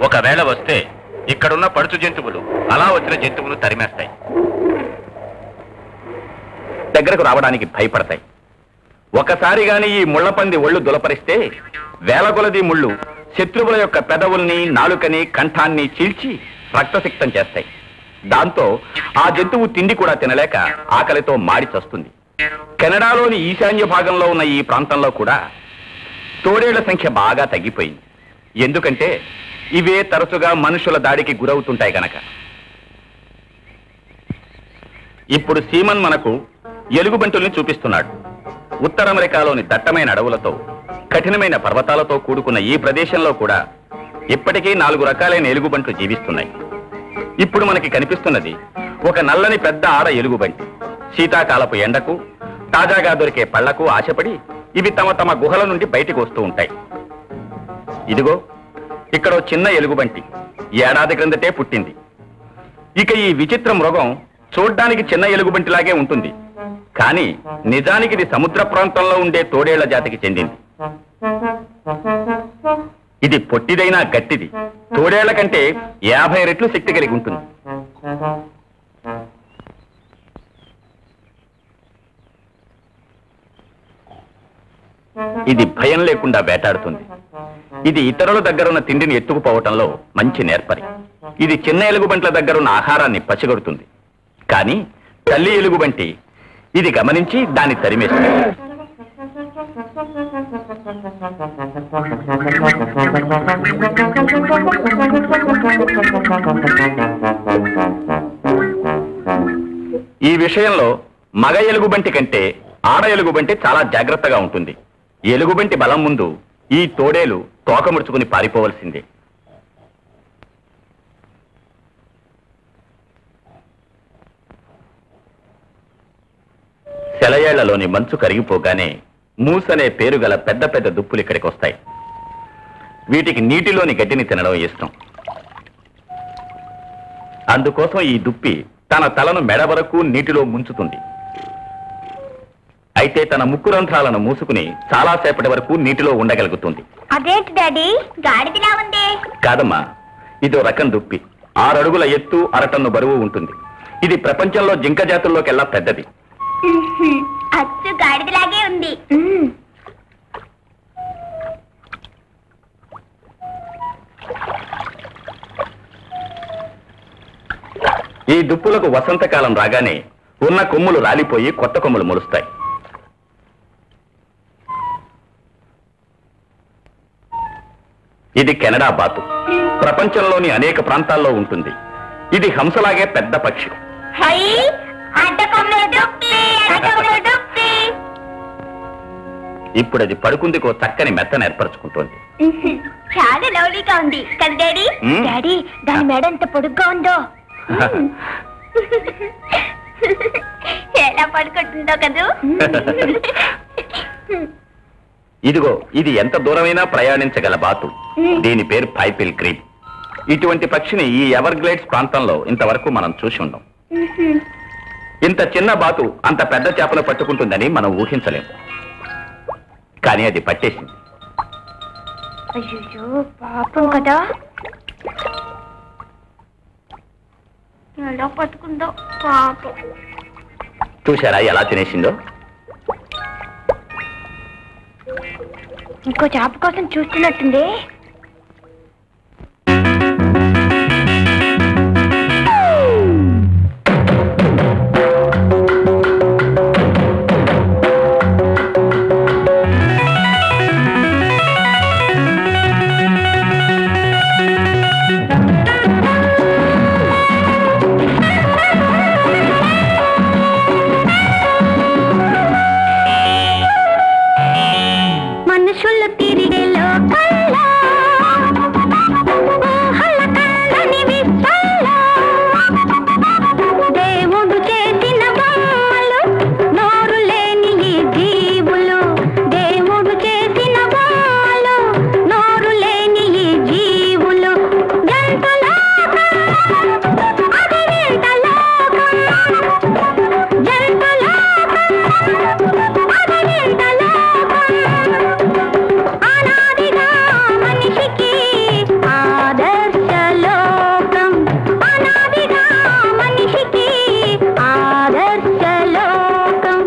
ఒకవేళ వస్తే ఇక్కడున్న పడుచు జంతువులు అలా వచ్చిన జంతువును తరిమేస్తాయి. దగ్గరకు రావడానికి భయపడతాయి. ఒకసారి గాని ఈ ముళ్లపంది ఒళ్ళు దులపరిస్తే వేల కొలది ముళ్ళు శత్రువుల యొక్క పెదవుల్ని, నాలుకని, కంఠాన్ని చీల్చి రక్తసిక్తం చేస్తాయి. దాంతో ఆ జంతువు తిండి కూడా తినలేక ఆకలితో మాడి చస్తుంది. కెనడాలోని ఈశాన్య భాగంలో ఉన్న ఈ ప్రాంతంలో కూడా తోడేళ్ల సంఖ్య బాగా తగ్గిపోయింది. ఎందుకంటే ఇవే తరచుగా మనుషుల దాడికి గురవుతుంటాయి గనక. ఇప్పుడు సీమన్ మనకు ఎలుగుబంటుల్ని చూపిస్తున్నాడు. ఉత్తర అమెరికాలోని దట్టమైన అడవులతో, కఠినమైన పర్వతాలతో కూడుకున్న ఈ ప్రదేశంలో కూడా ఇప్పటికీ 4 రకాలైన ఎలుగుబంట్లు జీవిస్తున్నాయి. ఇప్పుడు మనకి కనిపిస్తున్నది ఒక నల్లని పెద్ద ఆడ ఎలుగుబంటి. శీతాకాలపు ఎండకు, తాజాగా దొరికే పళ్లకు ఆశపడి ఇవి తమ తమ గుహల నుండి బయటికి వస్తూ ఉంటాయి. ఇదిగో ఇక్కడ చిన్న ఎలుగుబంటి ఏడాది క్రిందటే పుట్టింది. ఇక ఈ విచిత్ర మృగం చూడ్డానికి చిన్న ఎలుగుబంటిలాగే ఉంటుంది. కానీ నిజానికి ఇది సముద్ర ప్రాంతంలో ఉండే తోడేళ్ల జాతికి చెందింది. ఇది పొట్టిదైనా గట్టిది. తోడేళ్ల కంటే 50 రెట్లు శక్తి కలిగి ఉంటుంది. ఇది భయం లేకుండా వేటాడుతుంది. ఇది ఇతరుల దగ్గరున్న తిండిని ఎత్తుకుపోవటంలో మంచి నేర్పరి. ఇది చిన్న ఎలుగుబంట్ల దగ్గరున్న ఆహారాన్ని పసిగొడుతుంది. కానీ తల్లి ఎలుగుబంటి ఇది గమనించి దాన్ని తరిమేస్తుంది. ఈ విషయంలో మగ ఎలుగుబంటి కంటే ఆడ ఎలుగుబంటి చాలా జాగ్రత్తగా ఉంటుంది. ఎలుగుబంటి బలం ముందు ఈ తోడేలు తోక ముడుచుకుని పారిపోవలసిందే. సెలయేళ్లలోని మంచు కరిగిపోగానే మూసనే పేరు గల పెద్ద పెద్ద దుప్పులు ఇక్కడికి వస్తాయి. వీటికి నీటిలోని గడ్డిని తినడం ఇష్టం. అందుకోసం ఈ దుప్పి తన తలను మెడ వరకు నీటిలో ముంచుతుంది. అయితే తన ముక్కు రంధ్రాలను మూసుకుని చాలాసేపటి వరకు నీటిలో ఉండగలుగుతుంది. అదేంటి డాడీ, గాడిదలా ఉంది? కాదమ్మా, ఇదో రకం దుప్పి. 6 అడుగుల ఎత్తు, 1 టన్ను బరువు ఉంటుంది. ఇది ప్రపంచంలో జింక జాతుల్లోకెల్లా పెద్దది. అచ్చు గాడిదలాగే ఉంది. ఈ దుప్పులకు వసంతకాలం రాగానే ఉన్న కొమ్ములు రాలిపోయి కొత్త కొమ్ములు మొలుస్తాయి. ఇది కెనడా బాతు. ప్రపంచంలోని అనేక ప్రాంతాల్లో ఉంటుంది. ఇది హంసలాగే పెద్ద పక్షి. ఇప్పుడు అది పడుకుందికో చక్కని మెత్తను ఏర్పరచుకుంటోంది. చాలా లవ్లీగా ఉంది కదా డాడీ? డాడీ, దాని మెడ ఎంత పొడుగ్గా ఉందో. ఎలా పడుకుంటుందో కదూ. ఇదిగో, ఇది ఎంత దూరమైనా ప్రయాణించగల బాతు. దీని పేరు పైపిల్ క్రీప్. ఇటువంటి పక్షిని ఈ ఎవర్గ్లేడ్స్ ప్రాంతంలో ఇంతవరకు మనం చూసి ఉండం. ఇంత చిన్న బాతు అంత పెద్ద చేపలు పట్టుకుంటుందని మనం ఊహించలేము. కానీ అది పట్టేసింది. అయ్యో పాపం కదా, ఎలా పట్టుకుందో పాపం. చూశారా ఎలా తినేసిందో? ఇంకో చేప కోసం చూస్తున్నట్టుంది. మనుషులు తిరిగే లోకల్లో ఊహల కళ్ళని విప్పల్లో దేవుడు చేసిన బొమ్మలు, నోరు లేని ఈ జీవులు. దేవుడు చేసిన బొమ్మలు, నోరు లేని ఈ జీవులు. జంతులోకం అది వింత లోకం. జంతులోకం అది వింత లోకం. అనాదిగా మనిషికి ఆదర్శ లోకం. అనాదిగా మనిషికి ఆదర్శ లోకం.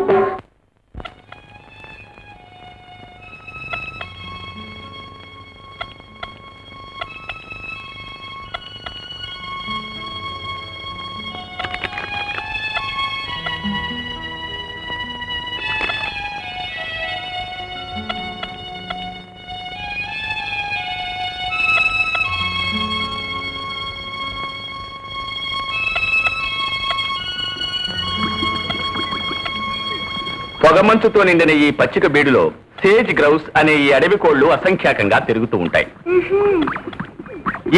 పొగమంచుతో నిండిన ఈ పచ్చిక బీడులో సేజ్ గ్రౌస్ అనే ఈ అడవి కోళ్లు అసంఖ్యాకంగా తిరుగుతూ ఉంటాయి.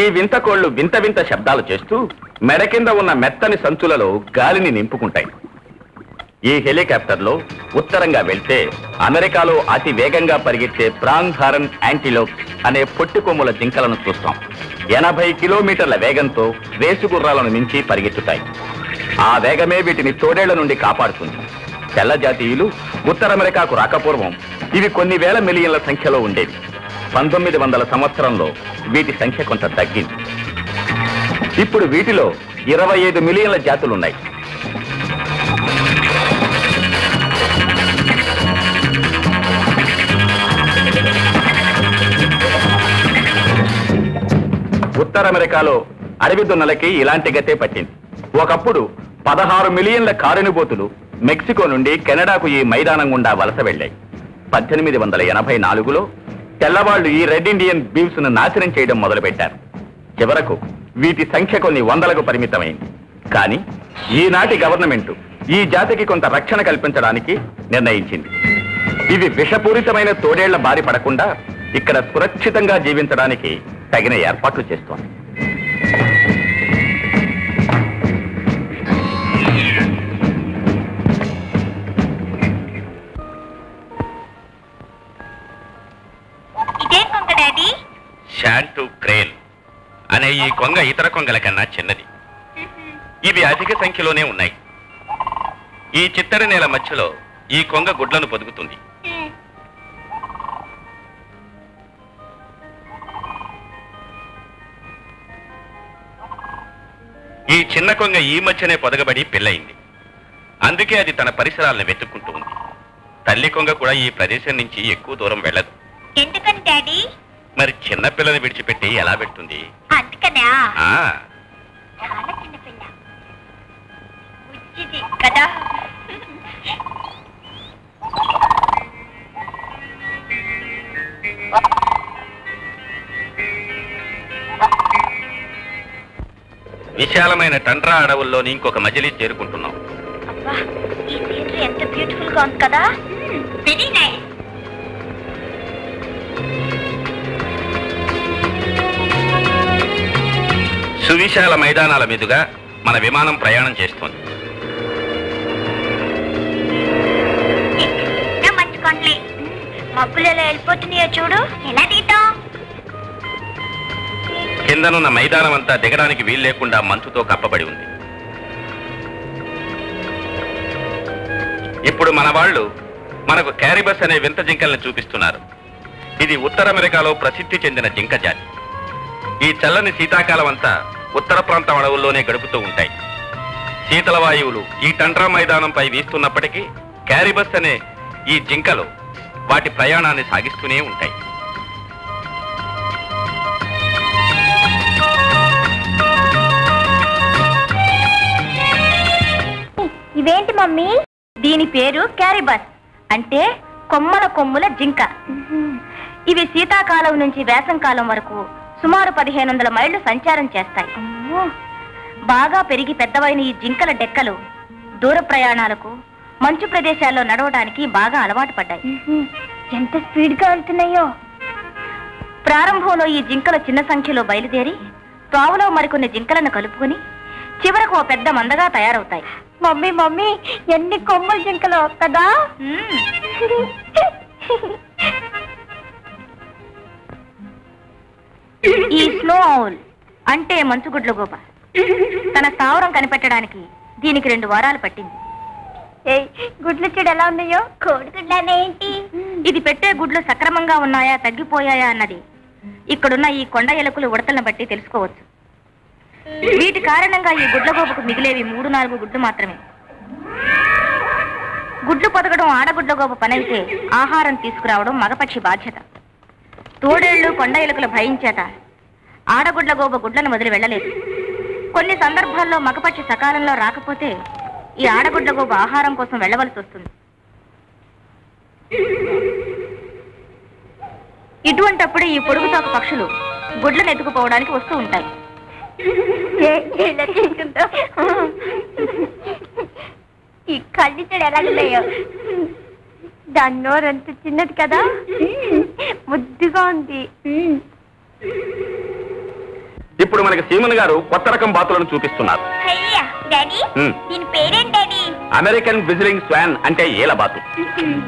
ఈ వింత కోళ్లు వింత వింత శబ్దాలు చేస్తూ మెడ కింద ఉన్న మెత్తని సంచులలో గాలిని నింపుకుంటాయి. ఈ హెలికాప్టర్లో ఉత్తరంగా వెళ్తే అమెరికాలో అతి వేగంగా పరిగెత్తే ప్రాంగ్ హారన్ యాంటిలోప్ అనే పొట్టి కొమ్ముల జింకలను చూస్తాం. 80 కిలోమీటర్ల వేగంతో రేసుగుర్రాలను మించి పరిగెత్తుతాయి. ఆ వేగమే వీటిని తోడేళ్ల నుండి కాపాడుతుంది. తెల్ల జాతీయులు ఉత్తర అమెరికాకు రాకపూర్వం ఇవి కొన్ని వేల మిలియన్ల సంఖ్యలో ఉండేవి. 1900 సంవత్సరంలో వీటి సంఖ్య కొంత తగ్గింది. ఇప్పుడు వీటిలో 25 మిలియన్ల జాతులున్నాయి. ఉత్తర అమెరికాలో అడవి దున్నలకి ఇలాంటి గతే పట్టింది. ఒకప్పుడు 16 మిలియన్ల కారెనుబోతులు మెక్సికో నుండి కెనడాకు ఈ మైదానం గుండా వలస వెళ్లాయి. 1884లో తెల్లవాళ్లు ఈ రెడ్ ఇండియన్ బీవ్స్ ను నాశనం చేయడం మొదలుపెట్టారు. చివరకు వీటి సంఖ్య కొన్ని వందలకు పరిమితమైంది. కానీ ఈనాటి గవర్నమెంట్ ఈ జాతికి కొంత రక్షణ కల్పించడానికి నిర్ణయించింది. ఇవి విషపూరితమైన తోడేళ్ల బారి పడకుండా ఇక్కడ సురక్షితంగా జీవించడానికి తగిన ఏర్పాట్లు చేస్తోంది. డాడీ? షాంటూ క్రేల్ అనే ఈ కొంగ ఇతర కొంగల కన్నా చిన్నది. ఇవి అధిక సంఖ్యలోనే ఉన్నాయి. ఈ చిత్తడి నేల మధ్యలో ఈ కొంగ గుడ్లను పొదుగుతుంది. ఈ చిన్న కొంగ ఈ మధ్యనే పొదగబడి పిల్లయింది. అందుకే అది తన పరిసరాలను వెతుక్కుంటూ ఉంది. తల్లి కొంగ కూడా ఈ ప్రదేశం నుంచి ఎక్కువ దూరం వెళ్ళదు. ఎందుకని డాడీ? మరి చిన్న పిల్లని విడిచిపెట్టి ఎలా పెడుతుంది? అందుకనా? చాలా చిన్న పిల్ల కదా. విశాలమైన టండ్రా అడవుల్లోని ఇంకొక మజిలీ చేరుకుంటున్నాం. అబ్బా, ఈ సీనరీ ఎంత బ్యూటిఫుల్ గా ఉంది కదా. Very nice. సువిశాల మైదానాల మీదుగా మన విమానం ప్రయాణం చేస్తోంది. మంచి కొండలే, మబ్బులు ఎలా వెళ్ళిపోతున్నాయో చూడు. ఎలా దిగుతాం? కిందనున్న మైదానం అంతా దిగడానికి వీలు లేకుండా మంచుతో కప్పబడి ఉంది. ఇప్పుడు మన వాళ్ళు మనకు క్యారిబస్ అనే వింత జింకల్ని చూపిస్తున్నారు. ఇది ఉత్తర అమెరికాలో ప్రసిద్ధి చెందిన జింక జాతి. ఈ చల్లని శీతాకాలం అంతా ఉత్తర ప్రాంతం అడవుల్లోనే గడుపుతూ ఉంటాయి. శీతల వాయువులు ఈ టండ్రా మైదానంపై వీస్తున్నప్పటికీ క్యారిబస్ అనే ఈ జింకలు వాటి ప్రయాణాన్ని సాగిస్తూనే ఉంటాయి. ఇవేంటి మమ్మీ? దీని పేరు క్యారిబస్, అంటే కొమ్మల కొమ్ముల జింక. ఇవి శీతాకాలం నుంచి వేసంకాలం వరకు సుమారు 1500 మైళ్లు సంచారం చేస్తాయి. బాగా పెరిగి పెద్దవైన ఈ జింకల డెక్కలు దూర ప్రయాణాలకు, మంచు ప్రదేశాల్లో నడవడానికి బాగా అలవాటు పడ్డాయి. ఎంత స్పీడ్ గా వెళ్తున్నాయో! ప్రారంభంలో ఈ జింకలు చిన్న సంఖ్యలో బయలుదేరి త్రోవలో మరికొన్ని జింకలను కలుపుకొని చివరకు ఓ పెద్ద మందగా తయారవుతాయి. మమ్మీ మమ్మీ, ఎన్ని కొమ్మల జింకలు కదా! ఈ స్నో ఔల్ అంటే మంచుగుడ్ల గోప తన స్థావరం కనిపెట్టడానికి దీనికి 2 వారాలు పట్టింది. గుడ్లు చూడు ఎలా ఉన్నాయో. కోడిగుడ్లనేంటి? ఇది పెట్టే గుడ్లు సక్రమంగా ఉన్నాయా, తగ్గిపోయాయా అన్నది ఇక్కడున్న ఈ కొండ ఎలుకలు ఉడతలను బట్టి తెలుసుకోవచ్చు. వీటి కారణంగా ఈ గుడ్లగోపకు మిగిలేవి 3-4 గుడ్లు మాత్రమే. గుడ్లు పొదగడం ఆడగుడ్లగోప పనైతే ఆహారం తీసుకురావడం మగపక్షి బాధ్యత. తోడేళ్లు, కొండ ఎలుకల భయం చేత ఆడగుడ్లగోప గుడ్లను వదిలి వెళ్ళలేదు. కొన్ని సందర్భాల్లో మగపక్షి సకాలంలో రాకపోతే ఈ ఆడగుడ్లగోప ఆహారం కోసం వెళ్ళవలసి వస్తుంది. ఇటువంటప్పుడు ఈ పొడుగుతోక పక్షులు గుడ్లను ఎత్తుకుపోవడానికి వస్తూ ఉంటాయి. ఈ కళ్ళు చెడు ఎలాగలేయో. దాని నోరు ఎంత చిన్నది కదా, ముద్దుగా ఉంది. ఇప్పుడు మనకి సీమన్ గారు కొత్త రకం బాతులను చూపిస్తున్నారు. దీని పేరేంటి? అమెరికన్ విజిలింగ్ స్వాన్ అంటే ఏల బాతు.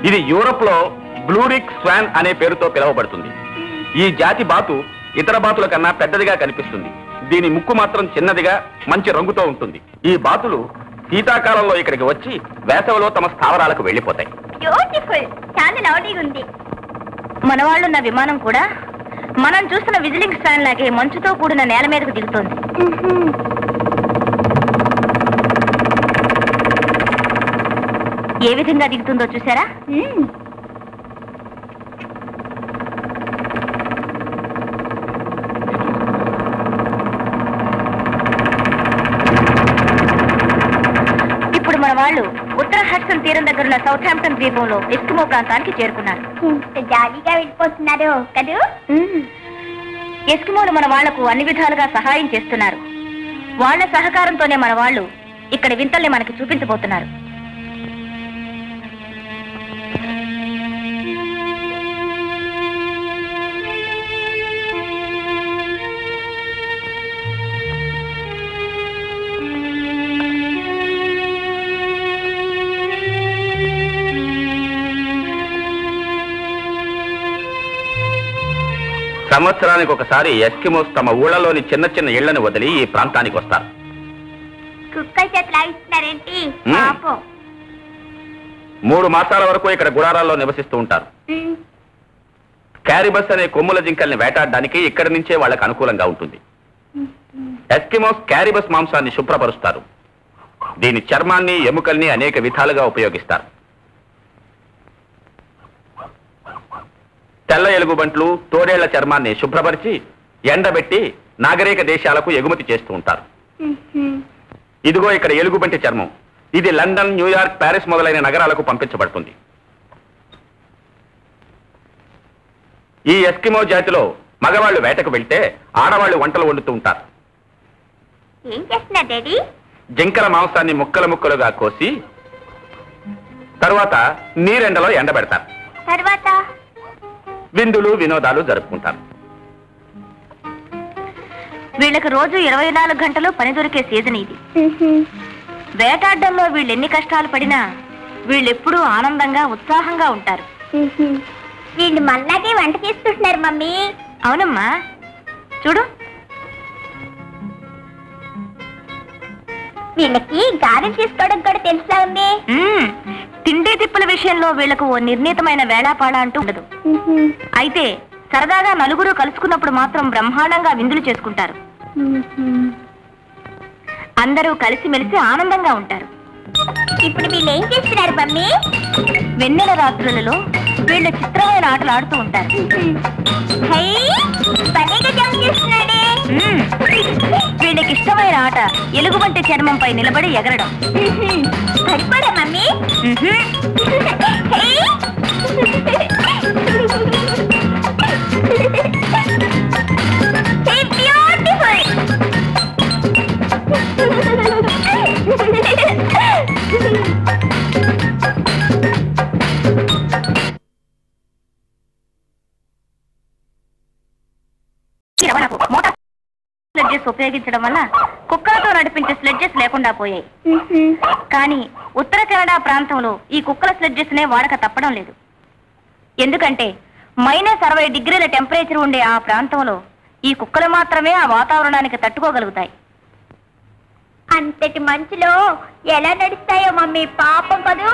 ఇది యూరప్ లో బ్లూరిక్ స్వాన్ అనే పేరుతో పిలువబడుతుంది. ఈ జాతి బాతు ఇతర బాతుల కన్నా పెద్దదిగా కనిపిస్తుంది. దీని ముక్కు మాత్రం చిన్నదిగా మంచి రంగుతో ఉంటుంది. ఈ బాతులు శీతాకాలంలో ఇక్కడికి వచ్చి వేసవిలో తమ స్థావరాలకు వెళ్లిపోతాయి. మన వాళ్ళున్న విమానం కూడా మనం చూస్తున్న విజిలింగ్ స్వాన్ లాగే మంచుతో కూడిన నేల మీదకు దిగుతోంది. ఏ విధంగా దిగుతుందో చూసారా? ఇప్పుడు మన వాళ్ళు ఉత్తర హడ్సన్ తీరం దగ్గరున్న సౌథాంప్టన్ ద్వీపంలో ఎస్కిమో ప్రాంతానికి చేరుకున్నారు. జాలీగా వెళ్ళిపోతున్నారు కదా. ఎస్కిమోలు మన వాళ్లకు అన్ని విధాలుగా సహాయం చేస్తున్నారు. వాళ్ల సహకారంతోనే మన వాళ్ళు ఇక్కడ వింతల్ని మనకి చూపించబోతున్నారు. సంవత్సరానికి ఒకసారి ఎస్కిమోస్ తమ ఊళ్ళలోని చిన్న చిన్న ఇళ్లను వదిలి ఈ ప్రాంతానికి వస్తారు. కుక్కల చేతులు ఆగిస్తున్నారేంటి? 3 మాసాల వరకు ఇక్కడ గుడారాల్లో నివసిస్తూ ఉంటారు. క్యారిబస్ అనే కొమ్ముల జింకల్ని వేటాడడానికి ఇక్కడి నుంచే వాళ్ళకి అనుకూలంగా ఉంటుంది. ఎస్కిమోస్ క్యారిబస్ మాంసాన్ని శుభ్రపరుస్తారు. దీని చర్మాన్ని ఎముకల్ని అనేక విధాలుగా ఉపయోగిస్తారు. తెల్ల ఎలుగుబంట్లు తోడేళ్ల చర్మాన్ని శుభ్రపరిచి ఎండబెట్టి నాగరిక దేశాలకు ఎగుమతి చేస్తూ ఉంటారు. ఇదిగో ఇక్కడ ఎలుగుబంటి చర్మం. ఇది లండన్, న్యూయార్క్, ప్యారిస్ మొదలైన నగరాలకు పంపించబడుతుంది. ఈ ఎస్కిమో జాతిలో మగవాళ్లు వేటకు వెళ్తే ఆడవాళ్లు వంటలు వండుతూ ఉంటారు. ఏం చేస్తున్నారు డాడీ? జింకల మాంసాన్ని ముక్కలు ముక్కలుగా కోసి తరువాత నీరెండలో ఎండబెడతారు. తర్వాత విందులు వినోదాలు జరుపుకుంటారు. వీళ్ళకి రోజు 24 గంటలు పని దొరికే సీజన్ ఇది. వేటాడడంలో వీళ్ళు ఎన్ని కష్టాలు పడినా వీళ్ళెప్పుడూ ఆనందంగా ఉత్సాహంగా ఉంటారు. వీళ్ళు మళ్ళాగే వంట చేస్తుంటున్నారు మమ్మీ. అవునమ్మా, చూడు. వీళ్ళకి గారెలు చేసుకోవడం కూడా తెలుసా ఉంది. తిండి తిప్పుల విషయంలో వీళ్లకు ఓ నిర్ణీతమైన వేళాపాళ అంటూ ఉండదు. అయితే సరదాగా నలుగురు కలుసుకున్నప్పుడు మాత్రం బ్రహ్మాండంగా విందులు చేసుకుంటారు. అందరూ కలిసిమెలిసి ఆనందంగా ఉంటారు. ఇప్పుడు వీళ్ళు ఏం చేస్తున్నారు మమ్మీ? వెన్నెల రాత్రులలో వీళ్ళు చిత్రమైన ఆటలు ఆడుతూ ఉంటారు. వీళ్ళకి ఇష్టమైన ఆట ఎలుగుబంటి చర్మంపై నిలబడి ఎగరడం. సరిపడా మమ్మీ? స్లెడ్జెస్ ఉపయోగించడం వల్ల కుక్కలతో నడిపించే స్లెడ్జెస్ లేకుండా పోయాయి. కానీ ఉత్తర కెనడా ప్రాంతంలో ఈ కుక్కల స్లెడ్జెస్ నే వాడక తప్పడం లేదు. ఎందుకంటే -60 డిగ్రీల టెంపరేచర్ ఉండే ఆ ప్రాంతంలో ఈ కుక్కలు మాత్రమే ఆ వాతావరణానికి తట్టుకోగలుగుతాయి. అంతటి మంచులో ఎలా నడుస్తాయో మమ్మీ, పాపం కదూ.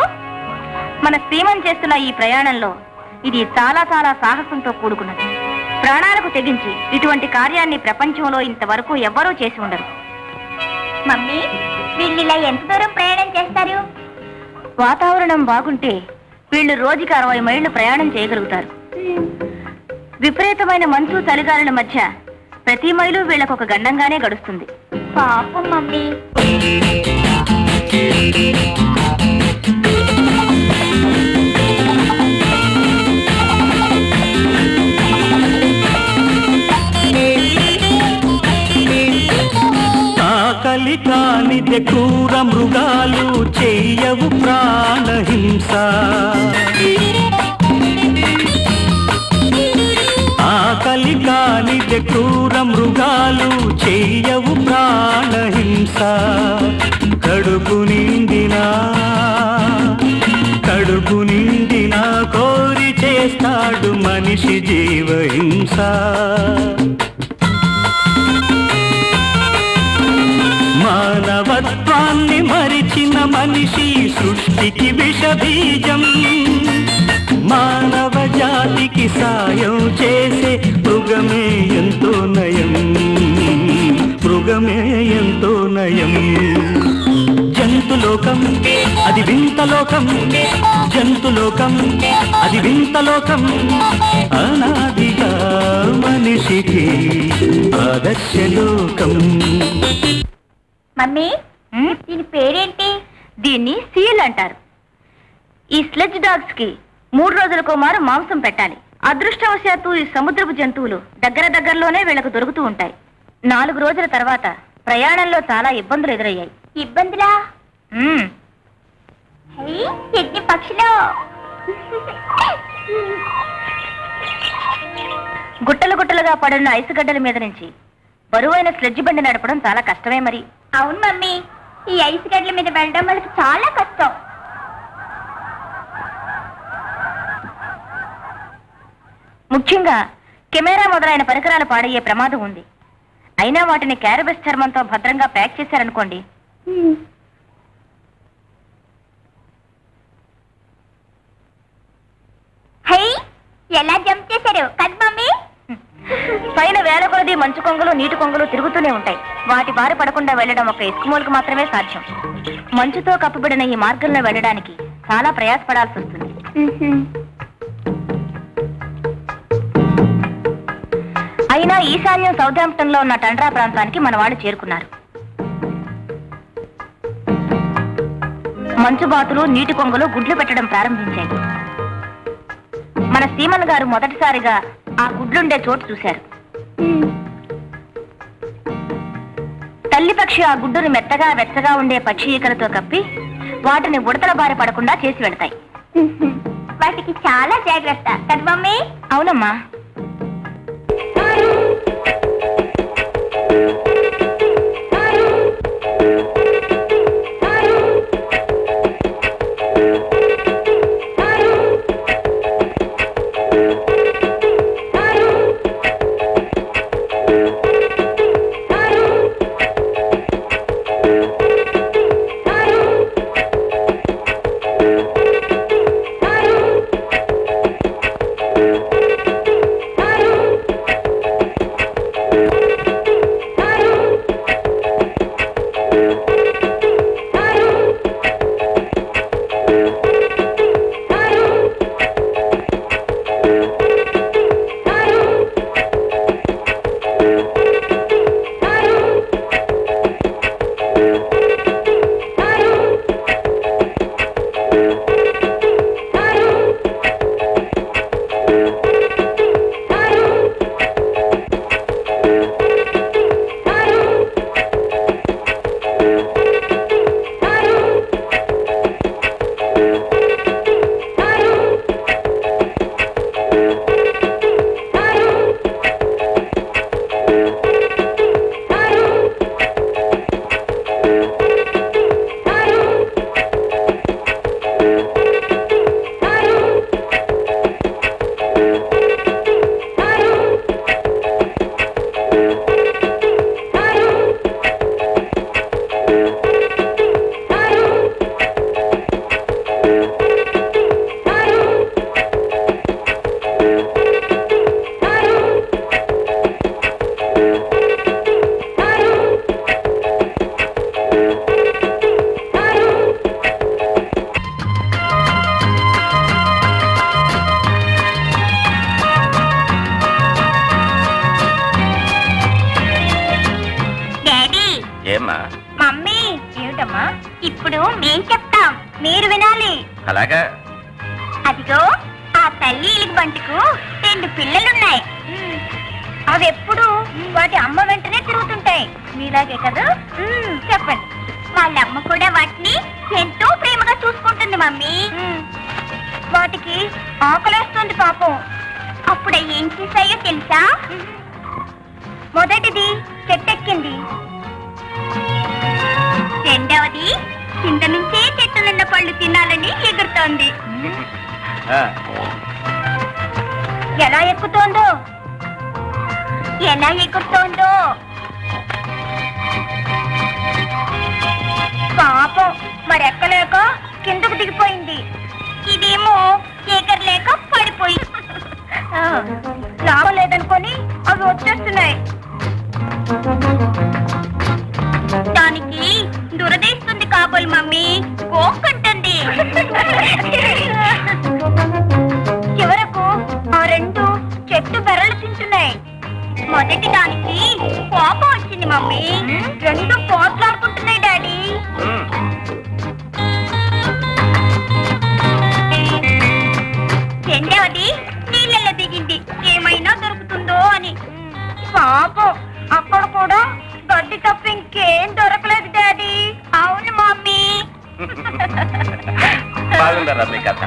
మన శ్రీమన్ చేస్తున్న ఈ ప్రయాణంలో ఇది చాలా చాలా సాహసంతో కూడుకున్నది. ప్రాణాలకు తెగించి ఇటువంటి కార్యాన్ని ప్రపంచంలో ఇంతవరకు ఎవ్వరూ చేసి ఉండరు. మమ్మీ, వీళ్ళు ఇలా ఎంత దూరం ప్రయాణం చేస్తారు? వాతావరణం బాగుంటే వీళ్ళు రోజుకి 60 మైళ్ళు ప్రయాణం చేయగలుగుతారు. విపరీతమైన మంచు చలిగాలుల మధ్య ప్రతి మైలు వీళ్ళకు ఒక గండంగానే గడుస్తుంది. పాపం మమ్మీ. ఆకలి కానిదే క్రూర మృగాలు చెయ్యవు ప్రాణహింస. ఆకలి కానిదే క్రూర మృగాలు చెయ్యవు ప్రాణహింస. కడుపు నిండినా కోరి చేస్తాడు మనిషి జీవహింస. మానవత్వాన్ని మరిచిన మనిషి సృష్టికి విషబీజం. మానవ జాతికి సాయం చేసే మృగమే ఎంతో నయం, మృగమే ఎంతో నయం. జంతులోకం అది వింతలోకం, జంతులోకం అది వింతలోకం. అనాదిగా మనిషికి ఆదర్శలోకం. మమ్మీ, దీని పేరేంటి? దీన్ని సీల్ అంటారు. ఈ స్లెడ్జ్ డాగ్స్ కి 3 రోజులకు మారు మాంసం పెట్టాలి. అదృష్టవశాత్తు ఈ సముద్రపు జంతువులు దగ్గరలోనే వీళ్లకు దొరుకుతూ ఉంటాయి. 4 రోజుల తర్వాత ప్రయాణంలో చాలా ఇబ్బందులు ఎదురయ్యాయి. ఇబ్బందులా? ఎన్ని పక్షులు! గుట్టలు గుట్టలుగా పడున్న ఐసు గడ్డల మీద నుంచి బరువైన స్లెడ్జ్ బండి నడపడం చాలా కష్టమే మరి. అవును మమ్మీ, ఈ ఐసు గడ్డల మీద వెళ్ళడం వాళ్ళకి చాలా కష్టం. ముఖ్యంగా కెమెరా మొదలైన పరికరాలు పాడయ్యే ప్రమాదం ఉంది. అయినా వాటిని క్యారబెస్ చర్మంతో భద్రంగా ప్యాక్ చేశారనుకోండి, ఎలా జంప్ చేశారు కదా మమ్మీ. పైన వేల కొలది మంచు కొంగలు నీటి కొంగలు తిరుగుతూనే ఉంటాయి. వాటి బారి పడకుండా వెళ్లడం ఒక ఎస్కిమోల్కి మాత్రమే సాధ్యం. మంచుతో కప్పబడిన ఈ మార్గంలో వెళ్ళడానికి చాలా ప్రయాసపడాల్సి వస్తుంది. అయినా ఈశాన్యం సౌథాంప్టన్ లో ఉన్న టండ్రా ప్రాంతానికి మన వాళ్ళు చేరుకున్నారు. మంచుబాతులు నీటి కొంగలు గుడ్లు పెట్టడం ప్రారంభించాయి. మన సీమన్ గారు మొదటిసారిగా ఆ గుడ్లుండే చోటు చూశారు. తల్లి పక్షి ఆ గుడ్డును మెత్తగా వెచ్చగా ఉండే పక్షి ఈకలతో కప్పి వాటిని ఉడతల బారి పడకుండా చేసి వెళ్తాయి. వాటికి చాలా జాగ్రత్త కదా మమ్మీ. అవునమ్మా. మమ్మీ ఏమిటమ్మా? ఇప్పుడు మేం చెప్తాం, మీరు వినాలి. అలాగా? అదిగో ఆ తల్లి ఎలుగు బంటికు 2 పిల్లలున్నాయి. అవి ఎప్పుడు వాటి అమ్మ వెంటనే తిరుగుతుంటాయి. మీలాగే కదా? చెప్పండి. వాళ్ళ అమ్మ కూడా వాటిని ఎంతో ప్రేమగా చూసుకుంటుంది మమ్మీ. వాటికి ఆకలేస్తుంది పాపం. అప్పుడు ఏం చేశాయో తెలుసా? మొదటిది చెట్టెక్కింది, రెండవది కింద నుంచే చెట్టు నిండా పళ్ళు తినాలని ఎగురుతోంది. ఎలా ఎక్కుతోందో, ఎలా ఎగురుతోందో పాపం. మరి ఎక్కలేక కిందకు దిగిపోయింది. ఇదేమో ఎగరలేక పడిపోయి లాభం లేదనుకొని అవి వచ్చేస్తున్నాయి. దానికి దురదేస్తుంది కాబోలు మమ్మీ, కోకంటుంది. చివరకు ఆ 2 చెట్టు బెర్రలు తింటున్నాయి. మొదటి దానికి కోపం వచ్చింది మమ్మీ. 2 పోట్లాడుకుంటున్నాయి డాడీ. రెండవది నీళ్ళల్లో దిగింది, ఏమైనా దొరుకుతుందో అని. పాపం అక్కడ కూడా గడ్డి తప్ప ఇంకేం దొరకలేదు డాడీ. అవును మమ్మీ. బాగుందరా మీ కథ.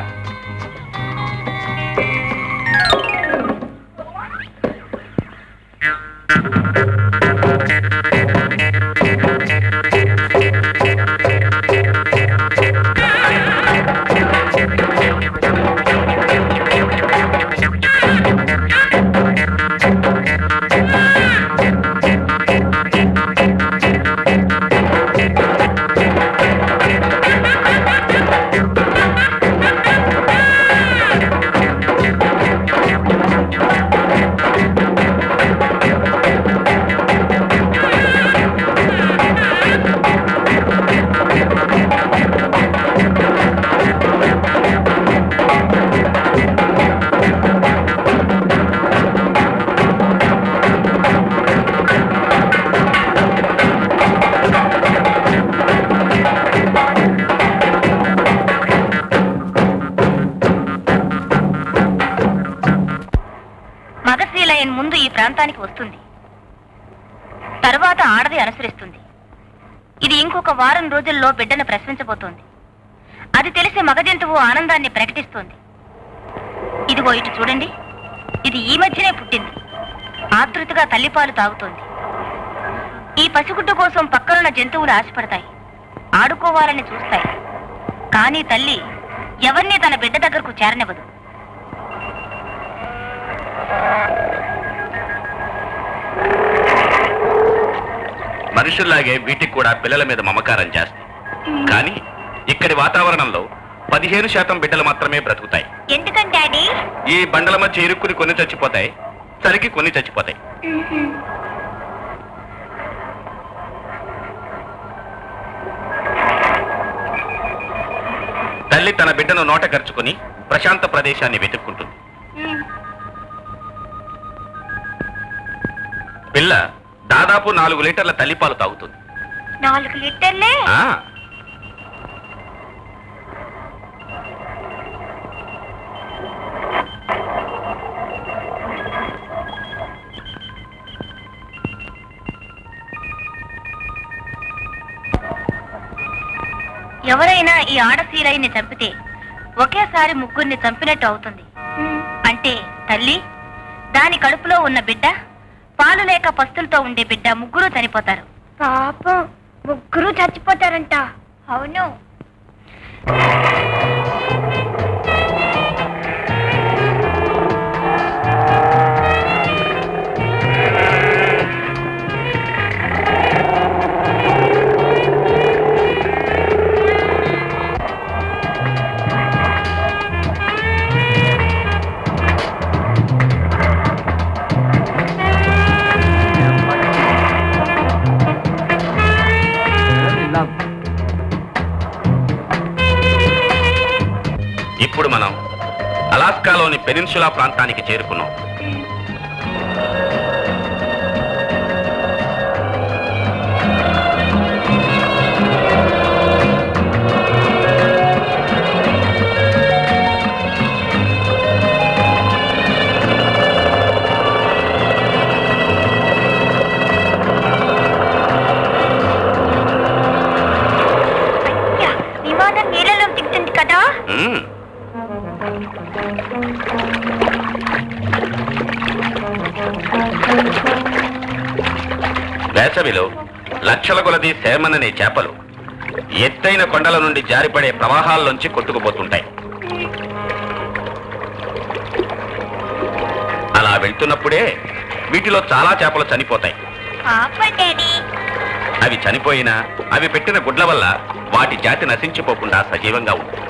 లైన్ ముందు ఈ ప్రాంతానికి వస్తుంది, తరువాత ఆడది అనుసరిస్తుంది. ఇది ఇంకొక వారం రోజుల్లో బిడ్డను ప్రసవించబోతోంది. అది తెలిసి మగ జంతువు ఆనందాన్ని ప్రకటిస్తోంది. ఇదిగో ఇటు చూడండి, ఇది ఈ మధ్యనే పుట్టింది. ఆతృతగా తల్లిపాలు తాగుతోంది. ఈ పసిగుడ్డు కోసం పక్కనున్న జంతువులు ఆశపడతాయి, ఆడుకోవాలని చూస్తాయి. కానీ తల్లి ఎవరిని తన బిడ్డ దగ్గరకు చేరనివ్వదు. మనుషుల్లాగే వీటికి కూడా పిల్లల మీద మమకారం జాస్తి. కానీ ఇక్కడి వాతావరణంలో 15% బిడ్డలు మాత్రమే బ్రతుకుతాయి. ఎందుకంటే డాడీ? ఈ బండల మధ్య ఇరుక్కుని కొన్ని చచ్చిపోతాయి, సరికి కొన్ని చచ్చిపోతాయి. తల్లి తన బిడ్డను నోట గరుచుకుని ప్రశాంత ప్రదేశాన్ని వెతుక్కుంటుంది. పిల్ల దాదాపు 4 లీటర్ల తల్లిపాలు తాగుతుంది. 4 లీటర్లే? ఎవరైనా ఈ ఆడశీలైని చంపితే ఒకేసారి ముగ్గురిని చంపినట్టు అవుతుంది. అంటే తల్లి, దాని కడుపులో ఉన్న బిడ్డ, పాలు లేక పస్తులతో ఉండే బిడ్డ, ముగ్గురు చనిపోతారు. పాపం, ముగ్గురు చచ్చిపోతారంట. అవును. ఇప్పుడు మనం అలాస్కాలోని పెనిన్సులా ప్రాంతానికి చేరుకున్నాం. విమానం నీళ్ళలో దిగుతుంది కదా. వేసవిలో లక్షల కొలది సేమన్ అనే చేపలు ఎత్తైన కొండల నుండి జారిపడే ప్రవాహాల్లోంచి కొట్టుకుపోతుంటాయి. అలా వెళ్తున్నప్పుడే వీటిలో చాలా చేపలు చనిపోతాయి. అవి చనిపోయినా అవి పెట్టిన గుడ్ల వల్ల వాటి జాతి నశించిపోకుండా సజీవంగా ఉంటుంది.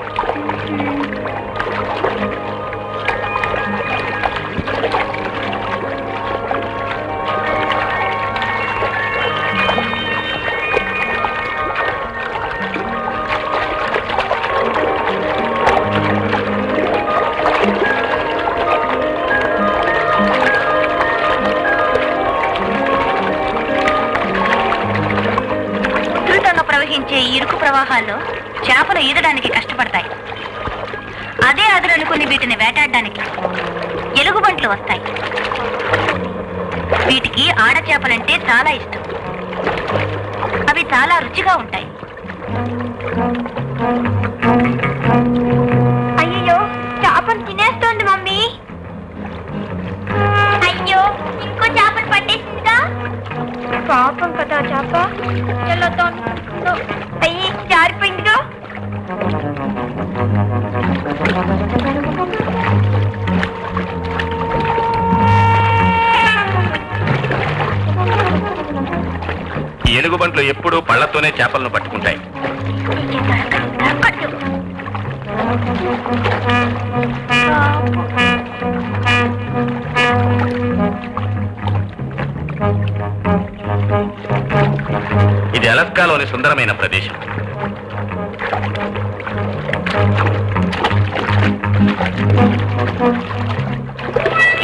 ప్రవహించే ఇరుకు ప్రవాహాల్లో చేపలు ఈదడానికి కష్టపడతాయి. అదే అదురనుకుని వీటిని వేటాడడానికి ఎలుగుబంట్లు వస్తాయి. వీటికి ఆడ చేపలంటే చాలా ఇష్టం. అవి చాలా రుచిగా ఉంటాయి. అయ్యో, చేపను తినేస్తోంది మమ్మీ. అయ్యో, ఇంకో చేపను పట్టేసిందిగా. పాపం కదా చేప. అయ్యి జారిపోయిందిగా. ఎలుగుబంట్లు ఎప్పుడూ పళ్లతోనే చేపలను పట్టుకుంటాయి. ఇది అలాస్కాలోని సుందరమైన ప్రదేశం.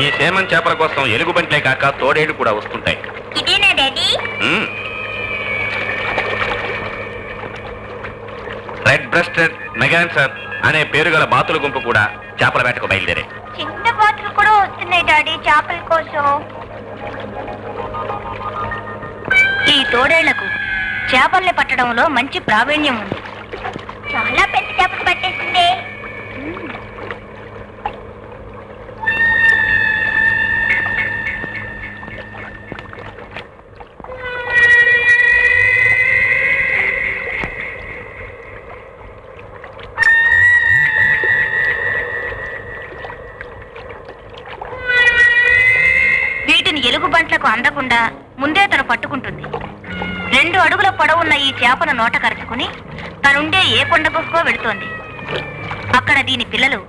ఈ సేమన్ చేపల కోసం ఎలుగుబంట్లే కాక తోడేళ్లు కూడా వస్తుంటాయి. ఇదేనా డాడీ? రెడ్ బ్రెస్టెడ్ మెగాన్సర్ అనే పేరుగల బాతుల గుంపు కూడా చేపల వేటకు బయలుదేరాయి. చిన్న బాతులు కూడా వస్తున్నాయి డాడీ చేపల కోసం. ఈ తోడేళ్లకు చేపల్ని పట్టడంలో మంచి ప్రావీణ్యం ఉంది. చాలా పెద్ద చేపలు పట్టేసింది. వీటిని ఎలుగుబంట్లకు అందకుండా ముందే తను పట్టుకుంటుంది. 2 అడుగుల పొడవున్న ఈ చేపను నోట కరుచుకుని తనుండే ఏ కొండ గుహకో వెళుతోంది. అక్కడ దీని పిల్లలు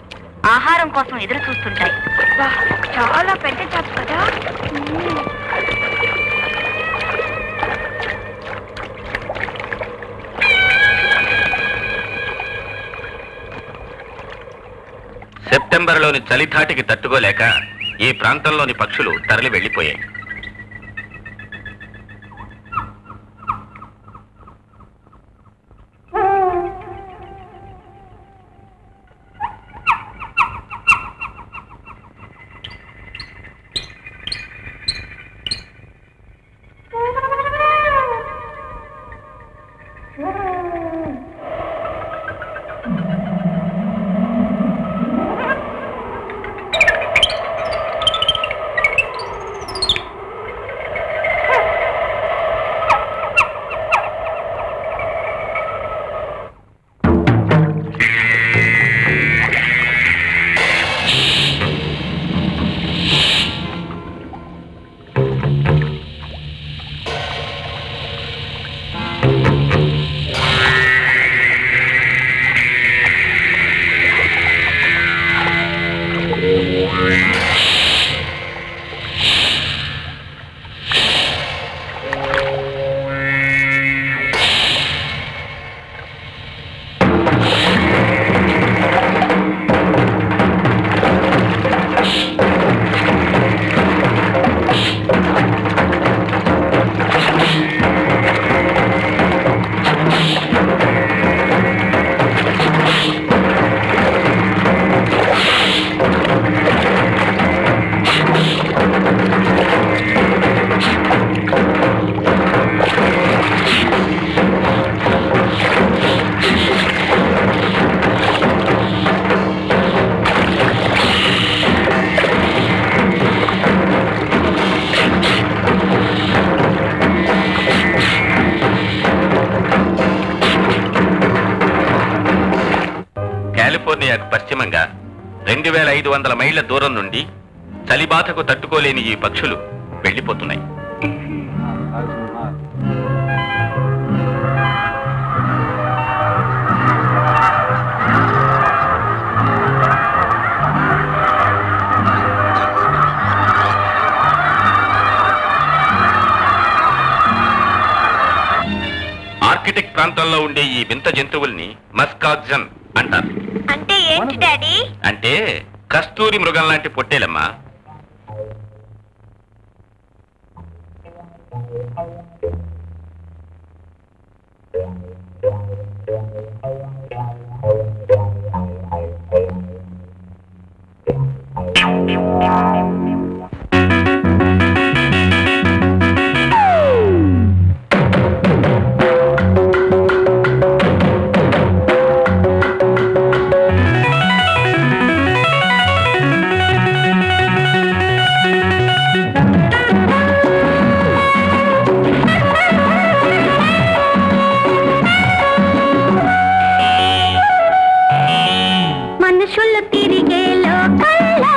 ఆహారం కోసం ఎదురు చూస్తుంటాయి. చాలా పెద్ద చేప కదా. సెప్టెంబర్లోని చలిధాటికి తట్టుకోలేక ఈ ప్రాంతంలోని పక్షులు తరలి వెళ్లిపోయాయి. కాలిఫోర్నియాకు పశ్చిమంగా 2500 మైళ్ల దూరం నుండి చలిబాధకు తట్టుకోలేని ఈ పక్షులు వెళ్లిపోతున్నాయి. ఆర్కిటిక్ ప్రాంతంలో ఉండే ఈ వింత జంతువుల్ని మస్కాక్జన్ అంటారు. అంటే ఏంటి డాడీ? అంటే కస్తూరి మృగం లాంటి పొట్టేలమ్మా. మనుషులు తిరిగే లోకల్లో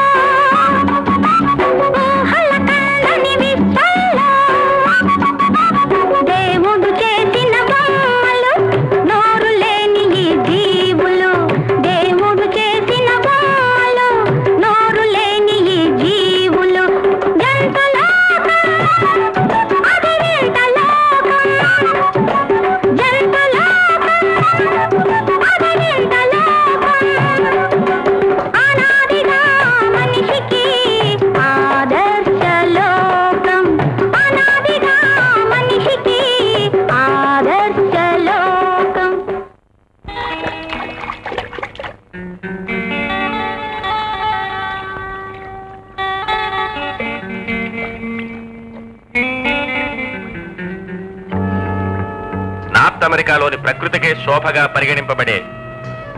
అమెరికాలోని ప్రకృతికే శోభగా పరిగణింపబడే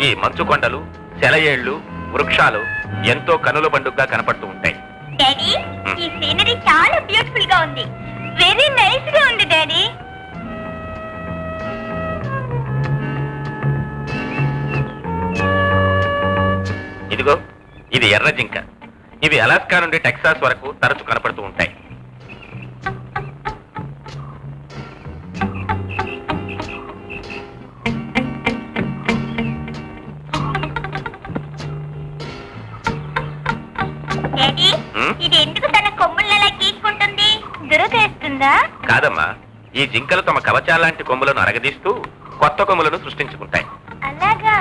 ఈ మంచు కొండలు, సెలయేళ్లు, వృక్షాలు ఎంతో కనుల పండుగగా కనపడుతూ ఉంటాయి. డాడీ, ఈ సీనరీ చాలా బ్యూటిఫుల్ గా ఉంది. వెరీ నైస్ గా ఉంది డాడీ. ఇదిగో ఇది ఎర్ర జింక. ఇవి అలాస్కా నుండి టెక్సాస్ వరకు తరచు కనపడుతూ ఉంటాయి. డాడీ, ఇది ఎందుకు తన కొమ్ములలా గీక్కుంటుంది? దురదేస్తుందా? కాదమ్మా, ఈ జింకలు తమ కవచాలాంటి కొమ్ములను అరగదీస్తూ కొత్త కొమ్ములను సృష్టించుకుంటాయి. అలాగా?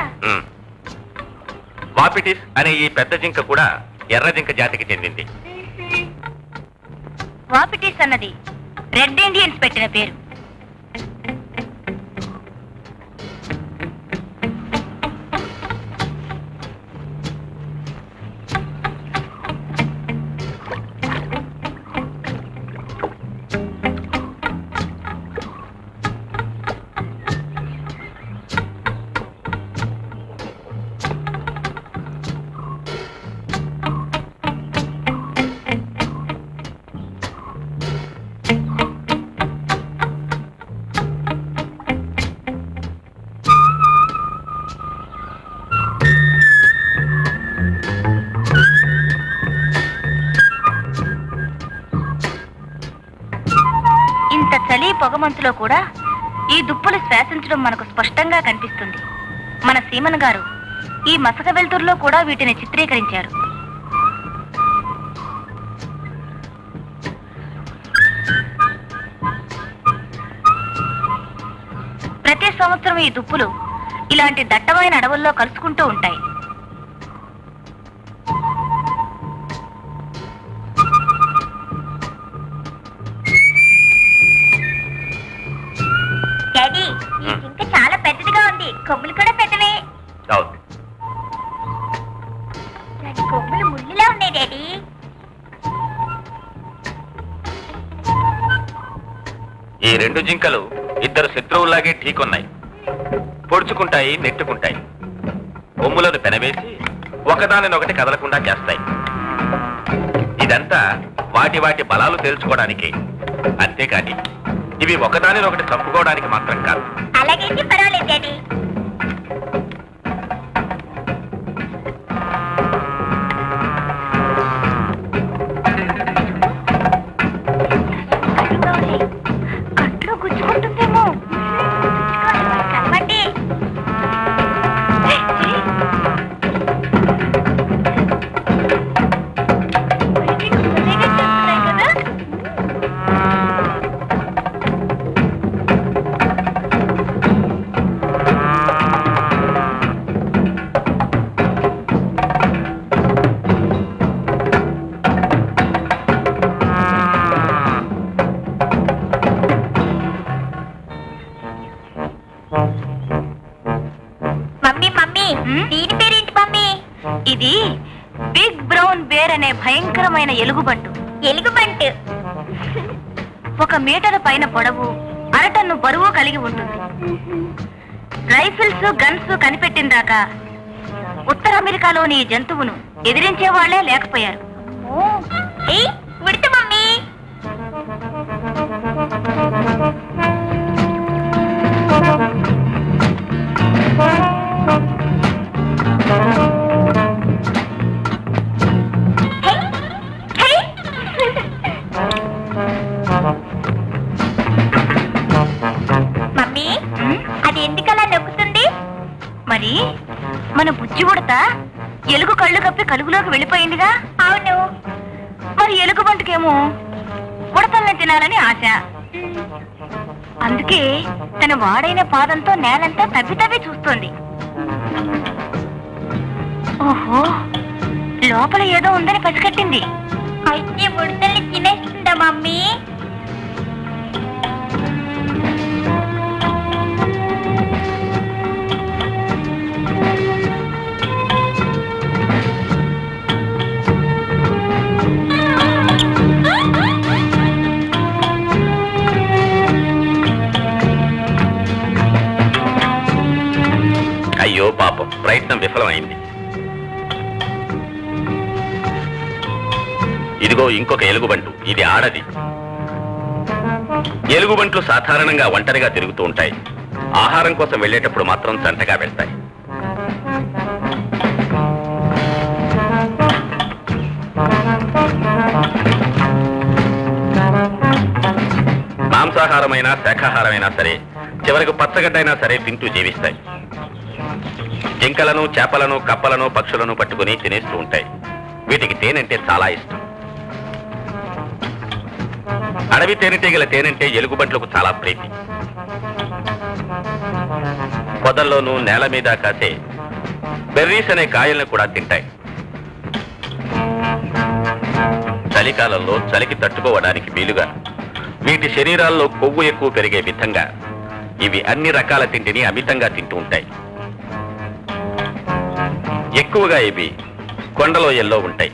వాపిటిస్ అనే ఈ పెద్ద జింక కూడా ఎర్ర జింక జాతికి చెందింది. వాపిటిస్ అన్నది రెడ్ ఇండియన్స్ పెట్టిన పేరు. చలి పొగమంచులో కూడా ఈ దుప్పులు శ్వాసించడం మనకు స్పష్టంగా కనిపిస్తుంది. మన సీమన్ గారు ఈ మసక వెలుతురులో కూడా వీటిని చిత్రీకరించారు. ప్రతి సంవత్సరం ఈ దుప్పులు ఇలాంటి దట్టమైన అడవుల్లో కలుసుకుంటూ ఉంటాయి. డాడీ, ఈ జింక చాలా పెద్దదిగా ఉంది. కొమ్ములు కూడా పెద్దవే. కొమ్ములు ముళ్ళులా ఉన్నాయి డాడీ. ఈ రెండు జింకలు ఇద్దరు శత్రువులాగే ఢీకొన్నాయి. పొడుచుకుంటాయి, నెట్టుకుంటాయి. కొమ్ములను పెనవేసి ఒకదానినొకటి కదలకుండా చేస్తాయి. ఇదంతా వాటి వాటి బలాలు తేల్చుకోవడానికి, అంతేకాని ఇవి ఒకదానినొకటి చంపుకోవడానికి మాత్రం కాదు. అలాగైతే పర్వాలేదు డాడీ. కంట్లో గుచ్చుకుంటుందేమో. కలవండి. మమ్మీ మమ్మీ, దీని పేరేంటి మమ్మీ? ఇది బిగ్ బ్రౌన్ బేర్ అనే భయంకరమైన ఎలుగుబంటు. ఎలుగుబంటు 1 మీటర్ పైన పొడవు, 1 టన్ను బరువు కలిగి ఉంటుంది. రైఫిల్స్, గన్స్ కనిపెట్టిన దాకా ఉత్తర అమెరికాలోని ఈ జంతువును ఎదిరించే వాళ్లే లేకపోయారు. ఉడత మమ్మీ. మమ్మీ, అది ఎందుకలా నొక్కుతుంది? మరి మన బుజ్జి ఉడత ఎలుగు కళ్ళు కప్పి కలుగులోకి వెళ్ళిపోయిందిగా. అవును. మరి ఎలుగుబంటుకేమో ఉడతల్ని తినాలని ఆశ. అందుకే తన వాడైన పాదంతో నేలంతా తవ్వి తవ్వి చూస్తోంది. ఓహో, లోపల ఏదో ఉందని పసిగట్టింది. అయితే ఉడతల్ని తినేస్తుందా మమ్మీ? ఇదిగో ఇంకొక ఎలుగుబంటు, ఇది ఆడది. ఎలుగుబంట్లు సాధారణంగా ఒంటరిగా తిరుగుతూ ఉంటాయి. ఆహారం కోసం వెళ్ళేటప్పుడు మాత్రం జంటగా వెళ్తాయి. మాంసాహారమైనా శాఖాహారమైనా సరే, చివరికి పచ్చగడ్డైనా సరే తింటూ జీవిస్తాయి. జింకలను, చేపలను, కప్పలను, పక్షులను పట్టుకుని తినేస్తూ ఉంటాయి. వీటికి తేనంటే చాలా ఇష్టం. అడవి తేనెటీగల తేనంటే ఎలుగుబంట్లకు చాలా ప్రీతి. పొదల్లోనూ నేల మీద కాసే బెర్రీస్ అనే కాయలను కూడా తింటాయి. చలికాలంలో చలికి తట్టుకోవడానికి వీలుగా వీటి శరీరాల్లో కొవ్వు ఎక్కువ పెరిగే విధంగా ఇవి అన్ని రకాల తిండిని అమితంగా తింటూ ఉంటాయి. ఎక్కువగా ఇవి కొండలోయల్లో ఉంటాయి.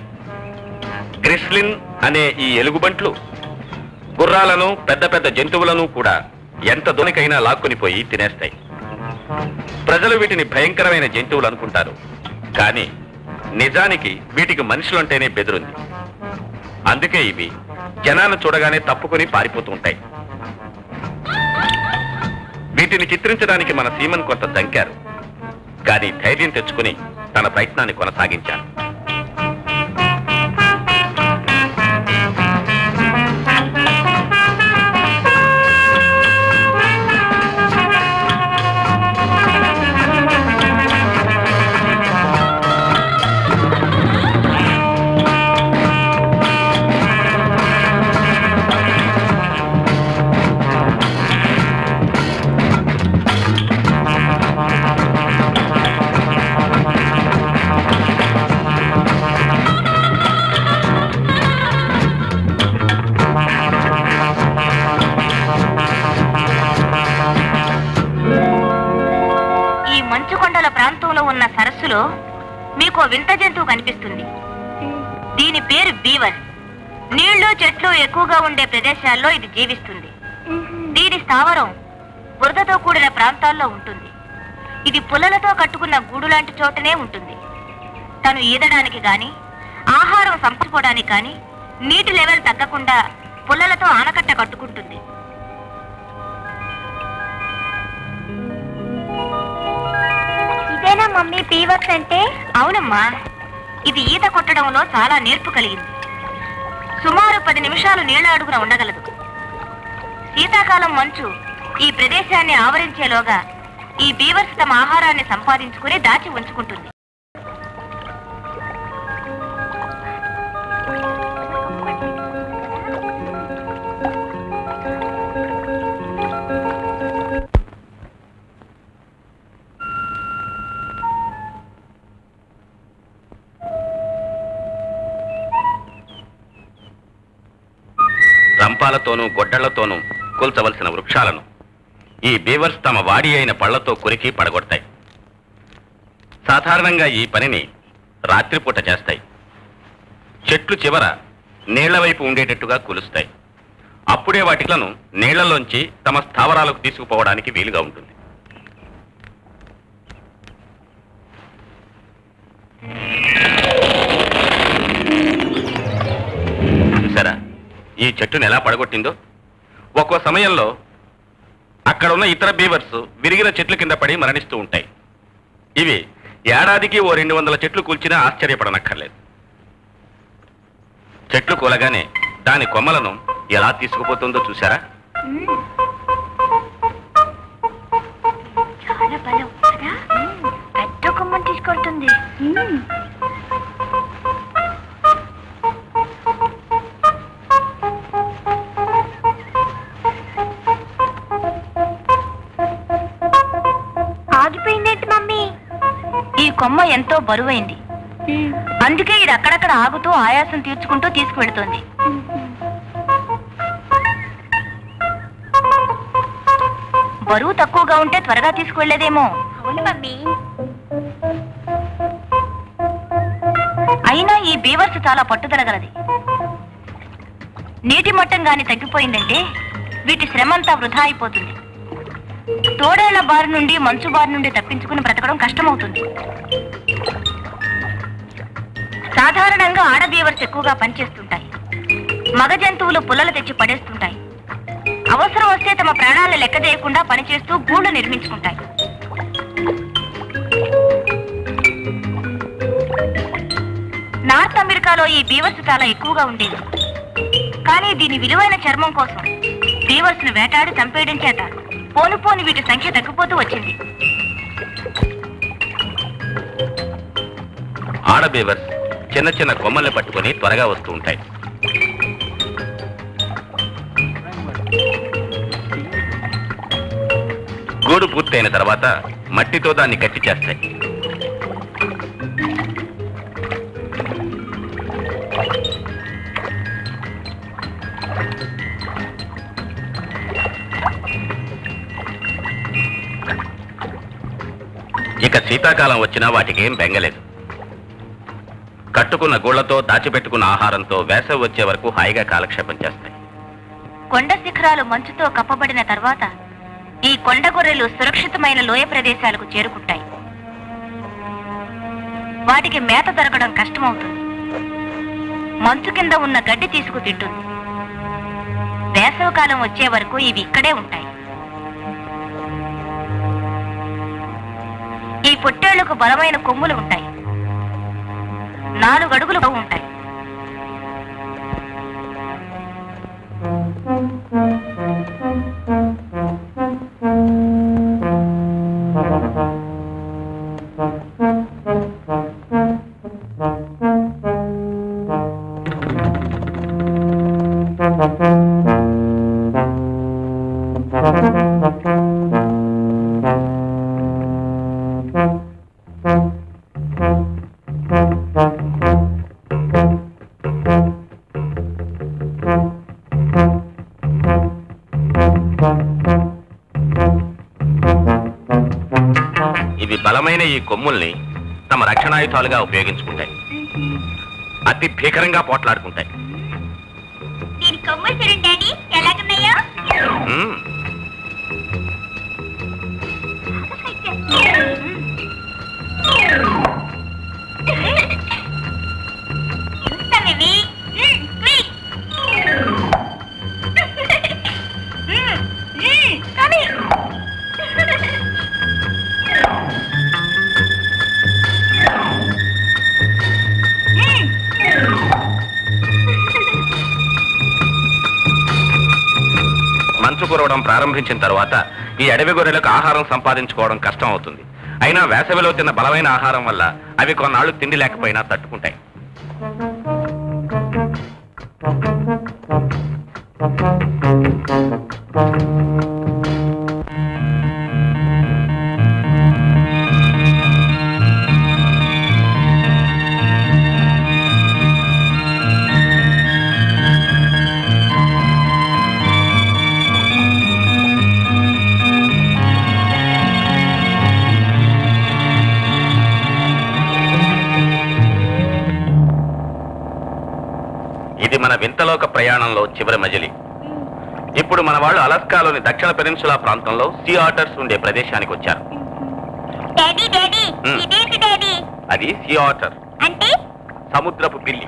గ్రిస్లిన్ అనే ఈ ఎలుగుబంట్లు గుర్రాలను, పెద్ద పెద్ద జంతువులను కూడా ఎంత దూనికైనా లాక్కునిపోయి తినేస్తాయి. ప్రజలు వీటిని భయంకరమైన జంతువులు అనుకుంటారు, కానీ నిజానికి వీటికి మనుషులంటేనే బెదురుంది. అందుకే ఇవి జనాన్ని చూడగానే తప్పుకొని పారిపోతూ ఉంటాయి. వీటిని చిత్రించడానికి మన సీమన్ కొంత దంకారు, కానీ ధైర్యం తెచ్చుకుని తన ప్రయత్నాన్ని కొనసాగించారు. మీకు వింత జంతువు కనిపిస్తుంది. దీని పేరు బీవర్. నీళ్లు, చెట్లు ఎక్కువగా ఉండే ప్రదేశాల్లో ఇది జీవిస్తుంది. దీని స్థావరం బురదతో కూడిన ప్రాంతాల్లో ఉంటుంది. ఇది పుల్లలతో కట్టుకున్న గూడు లాంటి చోటనే ఉంటుంది. తను ఈదడానికి గాని, ఆహారం సంపుకోవడానికి గాని నీటి లెవెల్ తగ్గకుండా పుల్లలతో ఆనకట్ట కట్టుకుంటుంది. ఇదేనా మమ్మీ బీవర్స్ అంటే? అవునమ్మా, ఇది ఈత కొట్టడంలో చాలా నేర్పు కలిగింది. సుమారు 10 నిమిషాలు నీళ్ల అడుగున ఉండగలదు. శీతాకాలం మంచు ఈ ప్రదేశాన్ని ఆవరించేలోగా ఈ బీవర్స్ తమ ఆహారాన్ని సంపాదించుకుని దాచి ఉంచుకుంటుంది. రంపాలతోనూ గొడ్డళ్లతోనూ కూల్చవలసిన వృక్షాలను ఈ బీవర్స్ తమ వాడి అయిన పళ్లతో కొరికి పడగొడతాయి. సాధారణంగా ఈ పనిని రాత్రిపూట చేస్తాయి. చెట్లు చివర నీళ్ల వైపు ఉండేటట్టుగా కూలుస్తాయి. అప్పుడే వాటిలను నీళ్లలోంచి తమ స్థావరాలకు తీసుకుపోవడానికి వీలుగా ఉంటుంది. చూసారా ఈ చెట్టును ఎలా పడగొట్టిందో? ఒక్కో సమయంలో అక్కడ ఉన్న ఇతర బీవర్స్ విరిగిన చెట్ల కింద పడి మరణిస్తూ ఉంటాయి. ఇవి ఏడాదికి ఓ 200 చెట్లు కూల్చినా ఆశ్చర్యపడనక్కర్లేదు. చెట్లు కూలగానే దాని కొమ్మలను ఎలా తీసుకుపోతుందో చూసారా? చాలా బలం కదా, పెద్ద కొమ్మను తీసుకొస్తుంది. ఆగిపోయిందేంటి మమ్మీ? ఈ కొమ్మ ఎంతో బరువైంది, అందుకే ఇది అక్కడక్కడ ఆగుతూ ఆయాసం తీర్చుకుంటూ తీసుకువెడుతోంది. బరువు తక్కువగా ఉంటే త్వరగా తీసుకువెళ్లేదేమో. అవును మమ్మీ. అయినా ఈ బీవర్స్ చాలా పట్టుదలగలది. నీటి మట్టం గాని తగ్గిపోయిందంటే వీటి శ్రమంతా వృధా అయిపోతుంది. తోడేళ్ల బారి నుండి, మంచు బారి నుండి తప్పించుకుని బ్రతకడం కష్టమవుతుంది. సాధారణంగా ఆడ బీవర్స్ ఎక్కువగా పనిచేస్తుంటాయి. మగ జంతువులు పుల్లలు తెచ్చి పడేస్తుంటాయి. అవసరం వస్తే తమ ప్రాణాలను లెక్క చేయకుండా పనిచేస్తూ గూళ్ళు నిర్మించుకుంటాయి. నార్త్ అమెరికాలో ఈ బీవర్స్ చాలా ఎక్కువగా ఉండేది. కానీ దీని విలువైన చర్మం కోసం బీవర్స్ ను వేటాడి చంపేయడం చేత పోను వీటి సంఖ్య తగ్గిపోతూ వచ్చింది. ఆడ బీవర్స్ చిన్న చిన్న కొమ్మల్ని పట్టుకుని త్వరగా వస్తూ ఉంటాయి. గూడు పూర్తయిన తర్వాత మట్టితో దాన్ని గట్టి చేస్తాయి. ఇక శీతాకాలం వచ్చినా వాటికి ఏం బెంగలేదు. కట్టుకున్న గూళ్లతో దాచిపెట్టుకున్న ఆహారంతో వేసవి వచ్చే వరకు హాయిగా కాలక్షేపం చేస్తాయి. కొండ శిఖరాలు మంచుతో కప్పబడిన తర్వాత ఈ కొండ గొర్రెలు సురక్షితమైన లోయ ప్రదేశాలకు చేరుకుంటాయి. వాటికి మేత దొరకడం కష్టమవుతుంది. మంచు కింద ఉన్న గడ్డి తీసుకు తింటుంది. వేసవికాలం వచ్చే వరకు ఇవి ఇక్కడే ఉంటాయి. ఈ పొట్టేళ్లకు బలమైన కొమ్ములు ఉంటాయి. 4 అడుగులు ఉంటాయి. ఇవి బలమైన ఈ కొమ్ముల్ని తమ రక్షణాయుధాలుగా ఉపయోగించుకుంటాయి. అతి భీకరంగా పోట్లాడుకుంటాయి. మంచు కురవడం ప్రారంభించిన తర్వాత ఈ అడవి గొర్రెలకు ఆహారం సంపాదించుకోవడం కష్టం అవుతుంది. అయినా వేసవిలో తిన్న బలమైన ఆహారం వల్ల అవి కొన్నాళ్లు తిండి లేకపోయినా తట్టుకుంటాయి. ఇది మన వింతలోక ప్రయాణంలో చివరి మజిలి. ఇప్పుడు మన వాళ్ళు అలస్కాలోని దక్షిణ పెనిన్సులా ప్రాంతంలో సీ ఆటర్స్ ఉండే ప్రదేశానికి వచ్చారు. అది సీ ఆటర్ అంటే సముద్రపు పిల్లి.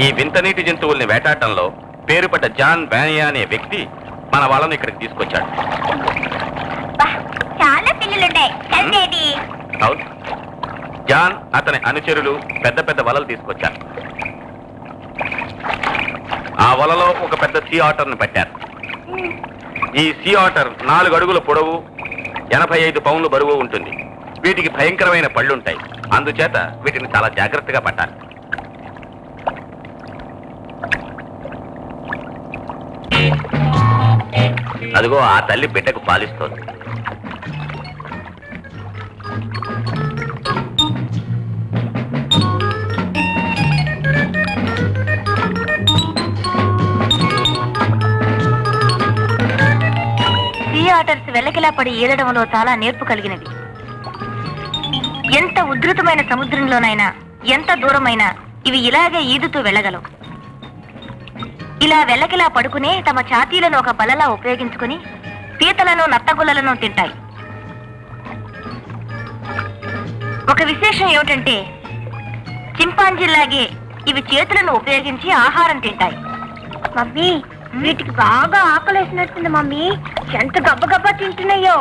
ఈ వింత నీటి జంతువుల్ని వేటాడటంలో పేరుపడ్డ జాన్ బ్యానియా అనే వ్యక్తి మన వాళ్ళని ఇక్కడికి తీసుకొచ్చాడు. చాలా పిల్లలుంటాయి. అవును, జాన్ అతని అనుచరులు పెద్ద పెద్ద వలలు తీసుకొచ్చారు. ఆ వలలో ఒక పెద్ద సీ ఆటర్ను పెట్టారు. ఈ సీ ఆటర్ 4 అడుగుల పొడవు, 85 పౌండ్లు బరువు ఉంటుంది. వీటికి భయంకరమైన పళ్ళుంటాయి. అందుచేత వీటిని చాలా జాగ్రత్తగా పట్టాలి. అదిగో ఆ తల్లి బిడ్డకు పాలిస్తోంది. సీ ఆటర్స్ వెల్లకిలా పడి ఈదడంలో చాలా నేర్పు కలిగినవి. ఎంత ఉధృతమైన సముద్రంలోనైనా, ఎంత దూరమైనా ఇవి ఇలాగే ఈదుతూ వెళ్ళగలవు. ఇలా వెల్లకిలా పడుకునే తమ ఛాతీలను ఒక బలలా ఉపయోగించుకుని పీతలను, నత్తగుల్లలను తింటాయి. ఒక విశేషం ఏమిటంటే చింపాంజీలాగే ఇవి చేతులను ఉపయోగించి ఆహారం తింటాయి. మమ్మీ, వీటికి బాగా ఆకలేసినట్టుంది మమ్మీ. ఎంత గబ్బగబ్బా తింటున్నాయో.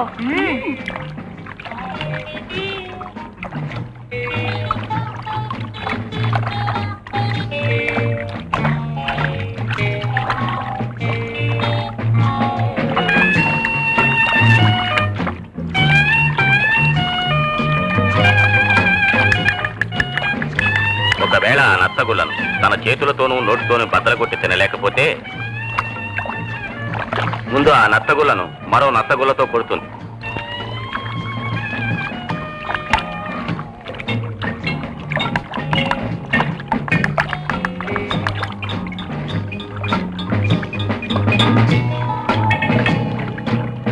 ఒకవేళ ఆ నత్తగులను తన చేతులతోనూ నోటితోనూ బద్దలగొట్టి తినలేకపోతే ముందు ఆ నత్తగులను మరో నత్తగులతో కొడుతుంది.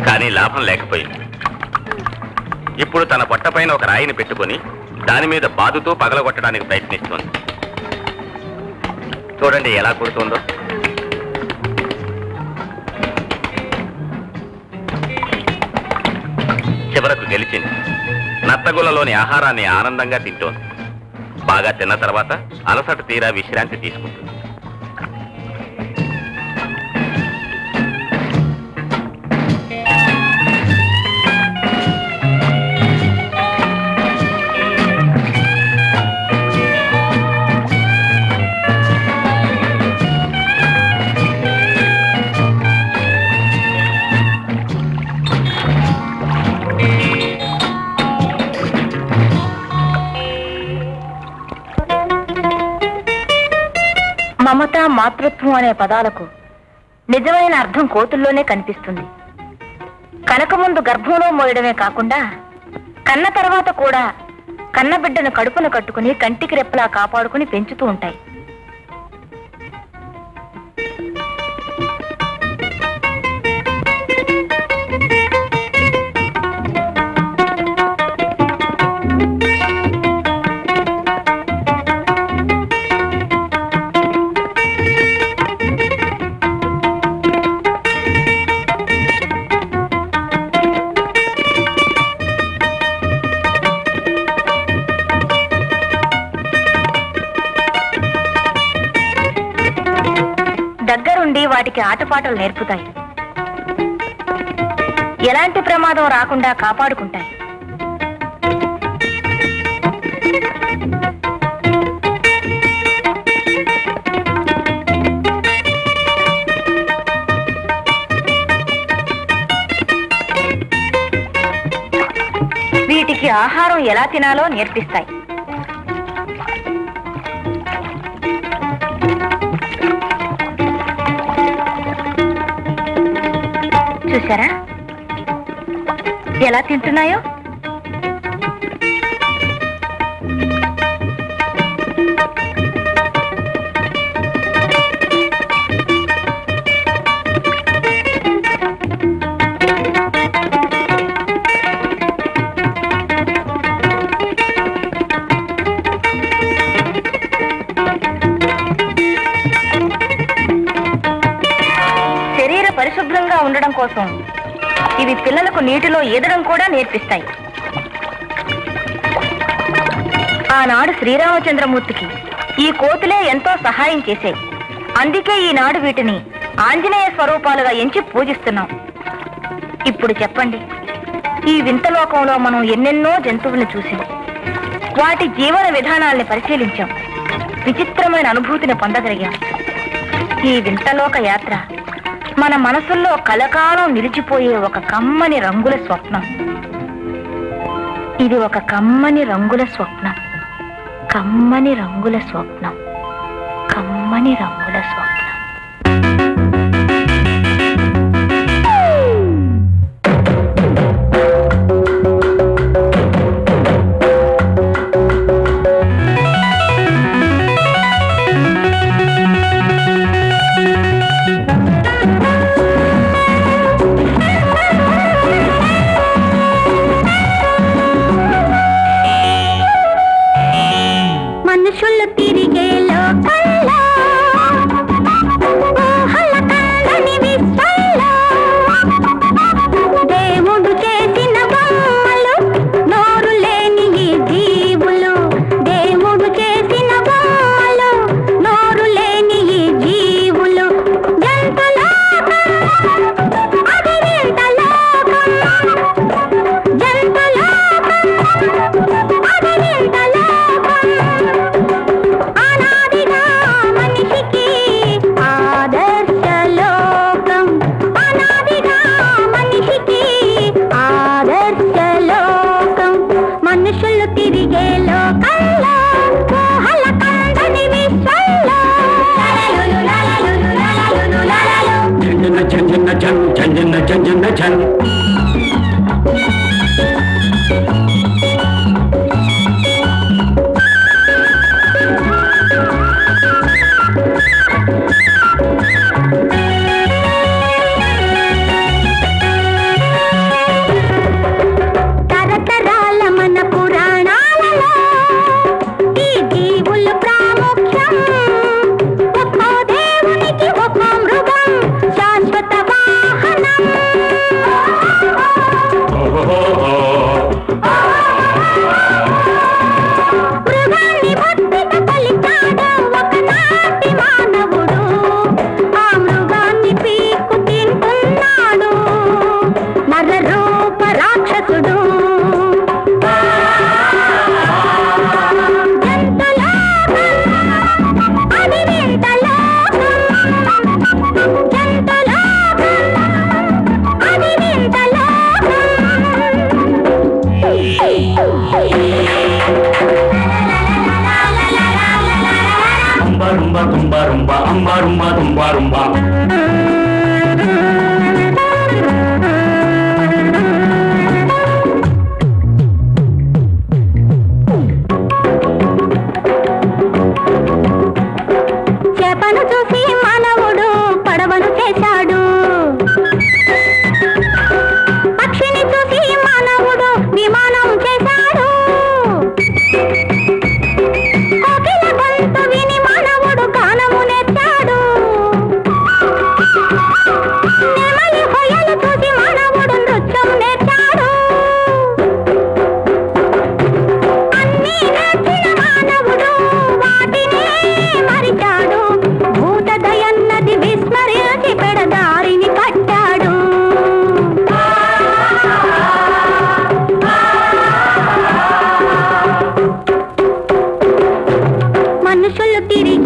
కానీ లాభం లేకపోయింది. ఇప్పుడు తన పొట్టపైన ఒక రాయిని పెట్టుకుని దాని మీద బాదుతూ పగలగొట్టడానికి ప్రయత్నిస్తోంది. చూడండి ఎలా కొడుతుందో. చివరకు గెలిచింది. నత్తగులలోని ఆహారాన్ని ఆనందంగా తింటోంది. బాగా తిన్న తర్వాత అలసట తీరా విశ్రాంతి తీసుకుంటుంది. మమత, మాతృత్వం అనే పదాలకు నిజమైన అర్థం కోతుల్లోనే కనిపిస్తుంది. కనక ముందు గర్భంలో మోయడమే కాకుండా కన్న తర్వాత కూడా కన్నబిడ్డను కడుపున కట్టుకుని కంటికి రెప్పలా కాపాడుకుని పెంచుతూ ఉంటాయి. దగ్గరుండి వాటికి ఆటపాటలు నేర్పుతాయి. ఎలాంటి ప్రమాదం రాకుండా కాపాడుకుంటాయి. వీటికి ఆహారం ఎలా తినాలో నేర్పిస్తాయి. చూసారా ఎలా తింటున్నాయో? శరీర పరిశుభ్రంగా ఉండడం కోసం ఇవి పిల్లలకు నీటిలో ఈదడం కూడా నేర్పిస్తాయి. ఆనాడు శ్రీరామచంద్రమూర్తికి ఈ కోతులే ఎంతో సహాయం చేశాయి. అందుకే ఈనాడు వీటిని ఆంజనేయ స్వరూపాలుగా ఎంచి పూజిస్తున్నాం. ఇప్పుడు చెప్పండి, ఈ వింత లోకంలో మనం ఎన్నెన్నో జంతువులను చూసాం. వాటి జీవన విధానాల్ని పరిశీలించాం. విచిత్రమైన అనుభూతిని పొందగలిగాం. ఈ వింతలోక యాత్ర మన మనసుల్లో కలకాలం నిలిచిపోయే ఒక కమ్మని రంగుల స్వప్నం. ఇది ఒక కమ్మని రంగుల స్వప్నం. కమ్మని రంగుల స్వప్నం. కమ్మని రంగుల స్వప్నం. మనుషులు తిరిగే లోకల్లో ఊహల కందని విశ్వంలో దేవుడు చేసిన బొమ్మలు నోరు లేని ఈ జీవి తిరిగే లోకల్లో ఊహల కందని విశ్వంలో ఝంజన ఝన్ ఝంజన ఝంజన ఝన్ తరతరాల మన పురాణాలలో ఈ జీవులు ప్రాముఖ్యం ఒక్కో దేవునికి ఒక్కో మృగం శాశ్వత వాహనం మృగాన్ని భక్తితో కొలిచాడు ఒకనాటి మానవుడు ఆ మృగాన్ని పీక్కు తింటున్నాడు నరరూప రాక్షసుడు అది వింతలోకం జంతులోకం అది వింతలోకం అంబరుంబ తుంబరుంబ అంబరుంబ తుంబరుంబ చేపను చూసి మానవుడు పడవను చేశాడు పక్షిని చూసి మానవుడు విమానం చేశాడు కోకిల గొంతు విని మానవుడు గానము నేర్చాడు నెమలి హొయలు చూసి మానవుడు నృత్యం నేర్చాడు అన్నీ నేర్చిన మానవుడు వాటినే మరిచాడు భూతదయన్నది విస్మరించి పెడదారిని కట్టాడు మనుషులు తిరిగి